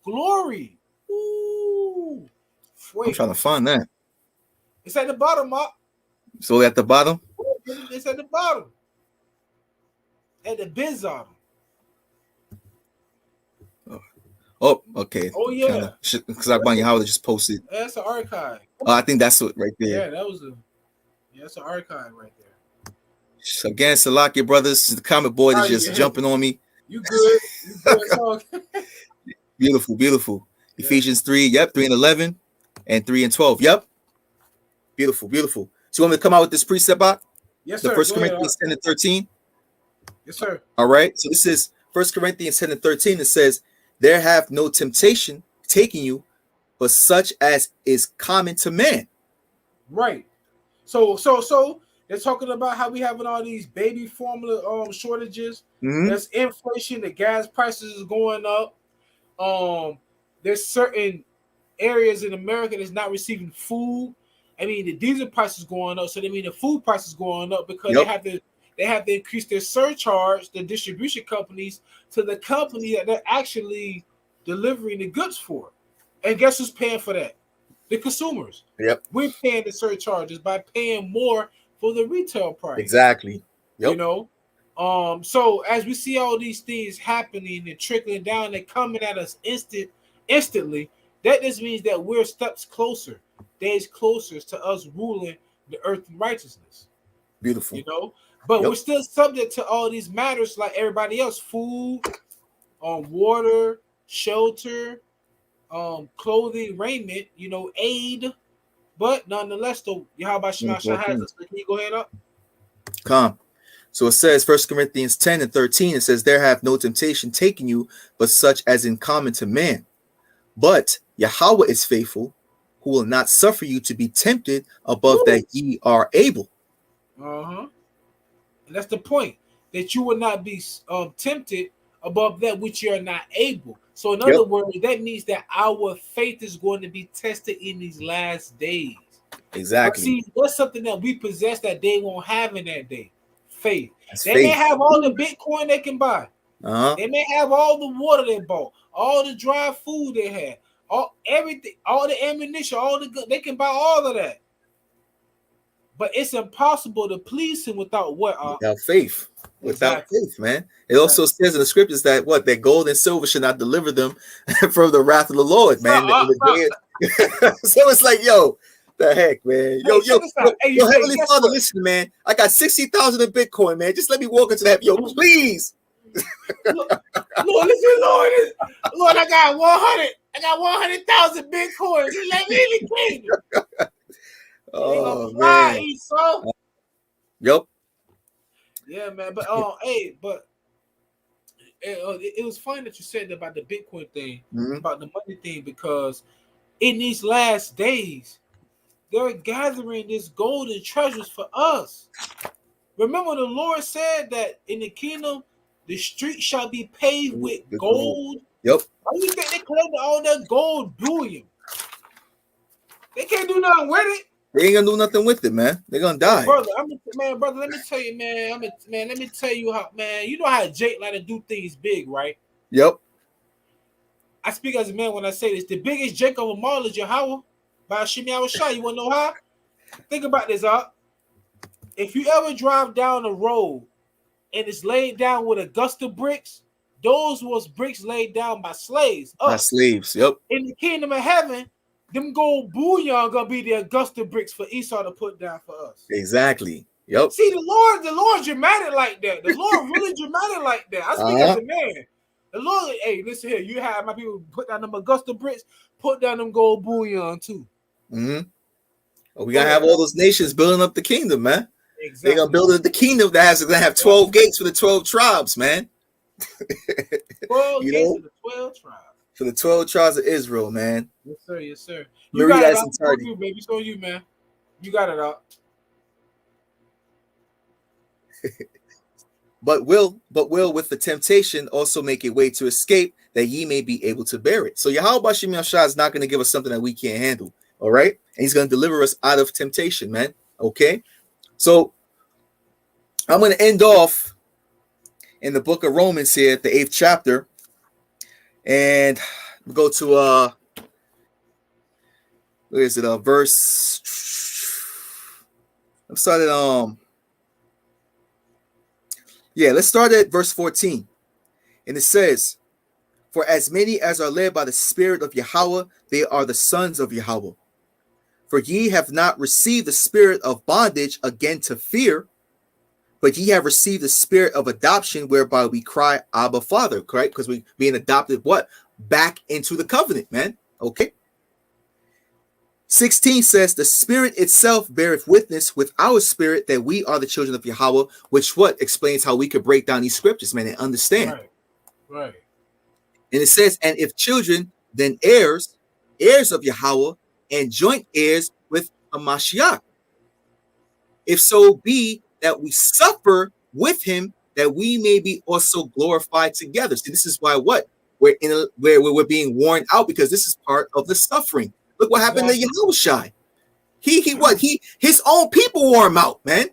glory. Ooh. I'm trying to find that. It's at the bottom, Mark. So at the bottom? It's at the bottom. At the bizarre. Oh, okay. Oh, yeah. Because YAHAWAH just posted. That's an archive. Oh, I think that's it right there. Yeah, that's an archive right there. So again, Salaki brothers, the comic boy is just jumping on me. You good. Beautiful. Yeah. Ephesians 3, 3 and 11, and 3 and 12. Yep. Beautiful. So you want me to come out with this precept, Bach? Yes, sir. The 1 Corinthians 10 and 13? Yes, sir. All right. So this is 1 Corinthians 10 and 13. It says, there have no temptation taking you, but such as is common to man. Right. So they're talking about how we having all these baby formula shortages. There's inflation, the gas prices is going up. There's certain areas in America that's not receiving food. I mean, the diesel price is going up, so they mean the food price is going up because they have to increase their surcharge, the distribution companies, to the company that they're actually delivering the goods for. And guess who's paying for that? The consumers. Yep. We're paying the surcharges by paying more for the retail price. Exactly. Yep. You know? So as we see all these things happening and trickling down and coming at us instantly, that just means that we're steps closer, days closer to us ruling the earth in righteousness. Beautiful. You know? But we're still subject to all these matters like everybody else: food, water, shelter, clothing, raiment, aid. But nonetheless, though, YAHAWASHI has us. Can you go ahead up? Come. So it says, 1 Corinthians 10 and 13, it says, there have no temptation taken you, but such as in common to man. But YAHAWAH is faithful, who will not suffer you to be tempted above that ye are able. And that's the point, that you will not be tempted above that which you are not able. So in other words, that means that our faith is going to be tested in these last days. Exactly. But see, that's something that we possess that they won't have in that day. Faith. They may have all the Bitcoin they can buy. They may have all the water they bought, all the dry food they had, everything, all the ammunition, all the good. They can buy all of that. But it's impossible to please him without what? Without faith. Without faith, man. It also says in the scriptures that that gold and silver should not deliver them from the wrath of the Lord, man. So it's like, the heck, man. Yo, Heavenly Father, listen, man. I got 60,000 in Bitcoin, man. Just let me walk into that. Yo, please. Listen, Lord, I got 100,000 Bitcoins. Let me in the kingdom. Oh fly, man. Esau. Yep. Yeah, man. But it was funny that you said about the Bitcoin thing, about the money thing, because in these last days, they're gathering this golden treasures for us. Remember, the Lord said that in the kingdom, the street shall be paved with gold. Yep. Why do you think they collected all that gold bullion? They can't do nothing with it. They ain't gonna do nothing with it, man. They're gonna die. Brother, let me tell you, man. Let me tell you how, man. You know how Jake like to do things big, right? Yep. I speak as a man when I say this. The biggest Jake of them all is YAHAWAH by YAHAWASHI. You want to know how? Think about this, if you ever drive down a road and it's laid down with Augusta bricks, those was bricks laid down by slaves. By slaves, yep. In the kingdom of heaven, them gold bullion gonna be the Augusta bricks for Esau to put down for us. Exactly. Yep. See, the Lord dramatic like that. The Lord really dramatic like that. I speak as a man. The Lord, hey, listen here. You have my people put down them Augusta bricks, put down them gold bullion too. Well, we gotta have all those nations building up the kingdom, man. Exactly. They're gonna build up the kingdom that gonna have 12 gates for the 12 tribes, man. 12 gates for the 12 tribes. For the 12 tribes of Israel, man. Yes, sir. Yes, sir. You got it out. For you, baby. So you, man. You got it out. But will with the temptation also make a way to escape, that ye may be able to bear it. So YAHAWASHI is not going to give us something that we can't handle. All right. And he's going to deliver us out of temptation, man. Okay. So I'm going to end off in the book of Romans here, the 8th chapter. And we go to where is it? Verse. I'm started let's start at verse 14. And it says, for as many as are led by the Spirit of Yahweh, they are the sons of Yahweh. For ye have not received the spirit of bondage again to fear, but ye have received the spirit of adoption, whereby we cry, Abba, Father, correct? Because we being adopted, what? Back into the covenant, man. Okay. 16 says, the Spirit itself beareth witness with our spirit that we are the children of Yahweh, which what explains how we could break down these scriptures, man, and understand. Right. And it says, and if children, then heirs of Yahweh, and joint heirs with Hamashiach. If so be that we suffer with him, that we may be also glorified together. See, this is why what? We're being worn out, because this is part of the suffering. Look what happened to Yahushua. His own people wore him out, man.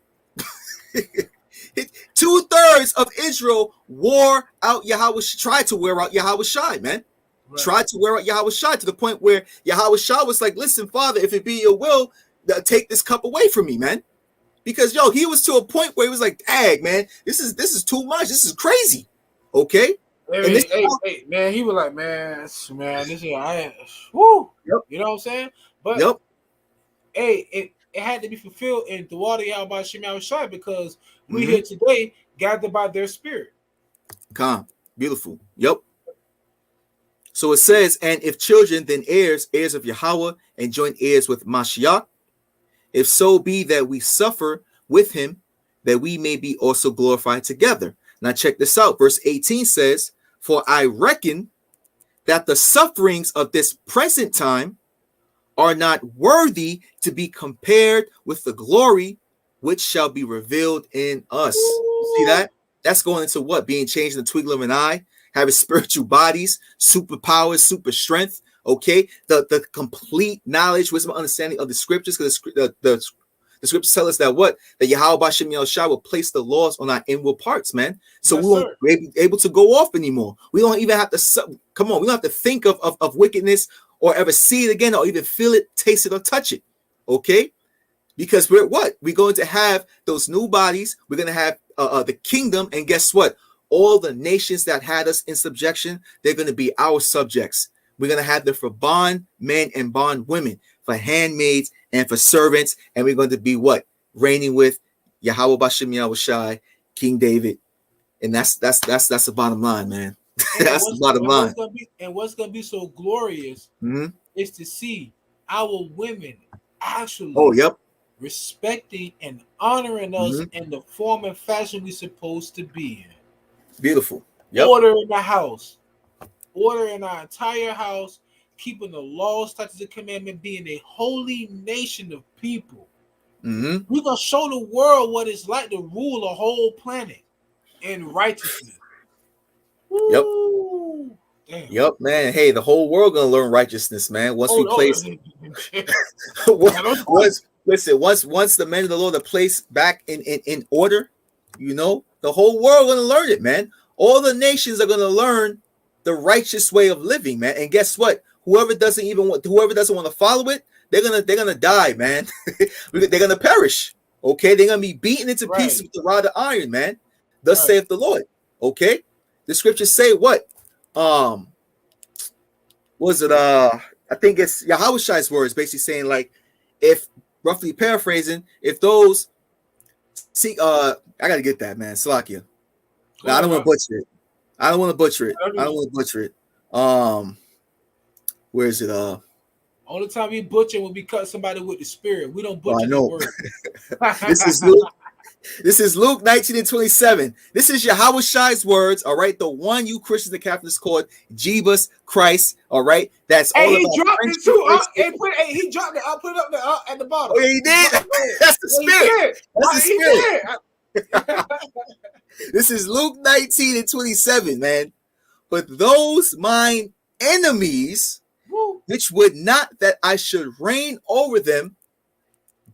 2/3 of Israel wore out Yahweh, tried to wear out Yahushua, man. Right. Tried to wear out Yahushua to the point where Yahushua was like, listen, Father, if it be your will, take this cup away from me, man. Because he was to a point where he was like, dang, man, this is too much. This is crazy. Okay. Hey, man, he was like, man, this is woo. Yep. You know what I'm saying? But hey, it had to be fulfilled in the water YAHAWASHI, because we here today gathered by their spirit. Calm. Beautiful. Yep. So it says, and if children, then heirs of Yahweh, and joint heirs with Mashiach, if so be that we suffer with him, that we may be also glorified together. Now check this out. Verse 18 says, for I reckon that the sufferings of this present time are not worthy to be compared with the glory which shall be revealed in us. See that? That's going into what? Being changed in the twinkling of an eye, having spiritual bodies, superpowers, super strength. Okay, the complete knowledge, wisdom, understanding of the scriptures, because the scriptures tell us that what? That YAHAWASHI will place the laws on our inward parts, man. So we won't be able to go off anymore. We don't even have to, we don't have to think of wickedness or ever see it again, or even feel it, taste it, or touch it. Okay? Because we're going to have those new bodies. We're going to have the kingdom. And guess what? All the nations that had us in subjection, they're going to be our subjects. We're going to have them for bond men and bond women, for handmaids and for servants. And we're going to be what? Reigning with YAHAWASHI, King David, And that's the bottom line, man. That's the bottom line. What's gonna be so glorious is to see our women actually respecting and honoring us in the form and fashion we're supposed to be in. Beautiful. Order in the house, order in our entire house, keeping the law, statutes, and commandment, being a holy nation of people. We're gonna show the world what it's like to rule a whole planet in righteousness. Woo. Damn. Yep, man. Hey, the whole world gonna learn righteousness, man. Once we place once the men of the Lord are placed back in order, you know, the whole world gonna learn it, man. All the nations are gonna learn the righteous way of living, man. And guess what? Whoever doesn't want to follow it, they're gonna die, man. They're gonna perish. Okay, they're gonna be beaten into pieces with the rod of iron, man. Thus saith the Lord. Okay, the scriptures say what? Was it I think it's Yahawashi's words, basically saying, like, if, roughly paraphrasing, if those see I gotta get that, man. Salakia. I don't want to butcher it. I don't want to butcher it. Where is it? Only time we butcher when we cut somebody with the spirit. We don't butcher the word. This is Luke 19:27. This is Yahawashi's words. All right, the one you Christians and Catholics called Jesus Christ. All right, that's all. He dropped it too. He dropped it. I'll put it up there at the bottom. Oh, yeah, he did. That's the spirit. That's the spirit. This is Luke 19:27, man. But those mine enemies, which would not that I should reign over them,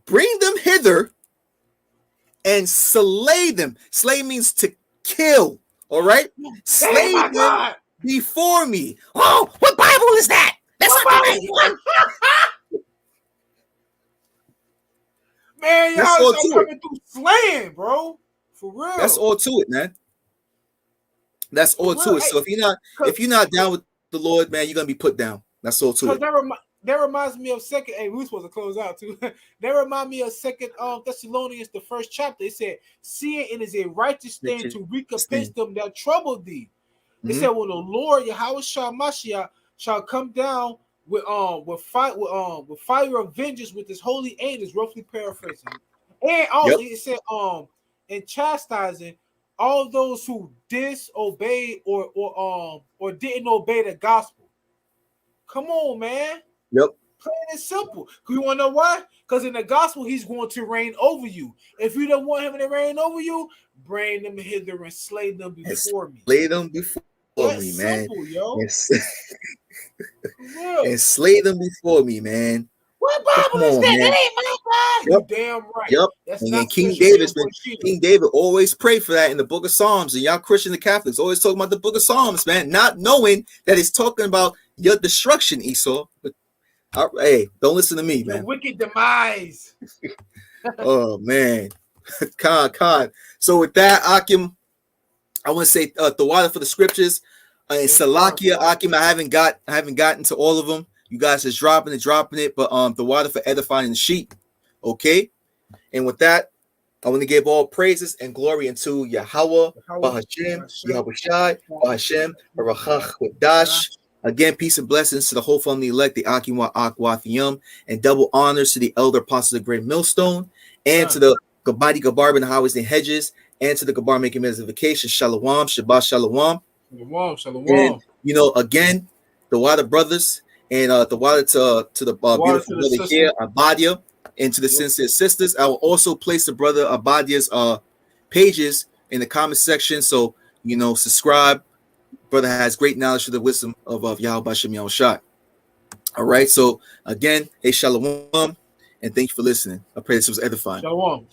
bring them hither and slay them. Slay means to kill. All right, slay them before me. Oh, what Bible is that? That's not the right one. Man, y'all coming through slaying, bro. For real. That's all to it, man. That's all to it. So if you're not down with the Lord, man, you're gonna be put down. That's all to it. That reminds me of second. Hey, we're supposed to close out too. That reminds me of second Thessalonians, the first chapter. It said, "Seeing it is a righteous thing to recompense them that trouble thee." It said, "When the Lord YAHAWASHI shall come down with fire of vengeance with his holy angels," roughly paraphrasing. And also it said, and chastising all those who disobeyed or didn't obey the gospel. Come on, man. Yep. Plain and simple. You want to know why? Because in the gospel, he's going to reign over you. If you don't want him to reign over you, bring them hither and slay them before me. Slay them before me, man. Simple, yo. And slay them before me, man. What Bible is that? Man. That ain't my Bible. You're damn right. Yep. And King David always prayed for that in the book of Psalms. And y'all Christians and Catholics always talking about the book of Psalms, man, not knowing that it's talking about your destruction, Esau. But hey, don't listen to me, man. Your wicked demise. Oh man. Khan. So with that, Akim, I want to say the water for the scriptures. And Salakia, Akim, I haven't gotten to all of them. You guys is dropping it, but the water for edifying the sheep. Okay. And with that, I want to give all praises and glory unto Yahawah, Bahashem, Yahawashi, Bahashem, QADASH. Again, peace and blessings to the whole family elect, the Akim Akwathiyum, and double honors to the elder apostles of the great millstone, and to the mighty Gabar in the highways and hedges, and to the Gabar making meditation. Shalom, Shabbat Shalom. Shalom. And, you know, again, the water brothers, and the water to the beautiful brother here, Abadia, and to the sincere sisters. I will also place the brother Abadia's pages in the comment section. So, you know, subscribe. Brother has great knowledge of the wisdom of Yahweh Shem Yahushua. All right. So again, hey, shalom, and thank you for listening. I pray this was edifying. Shalom.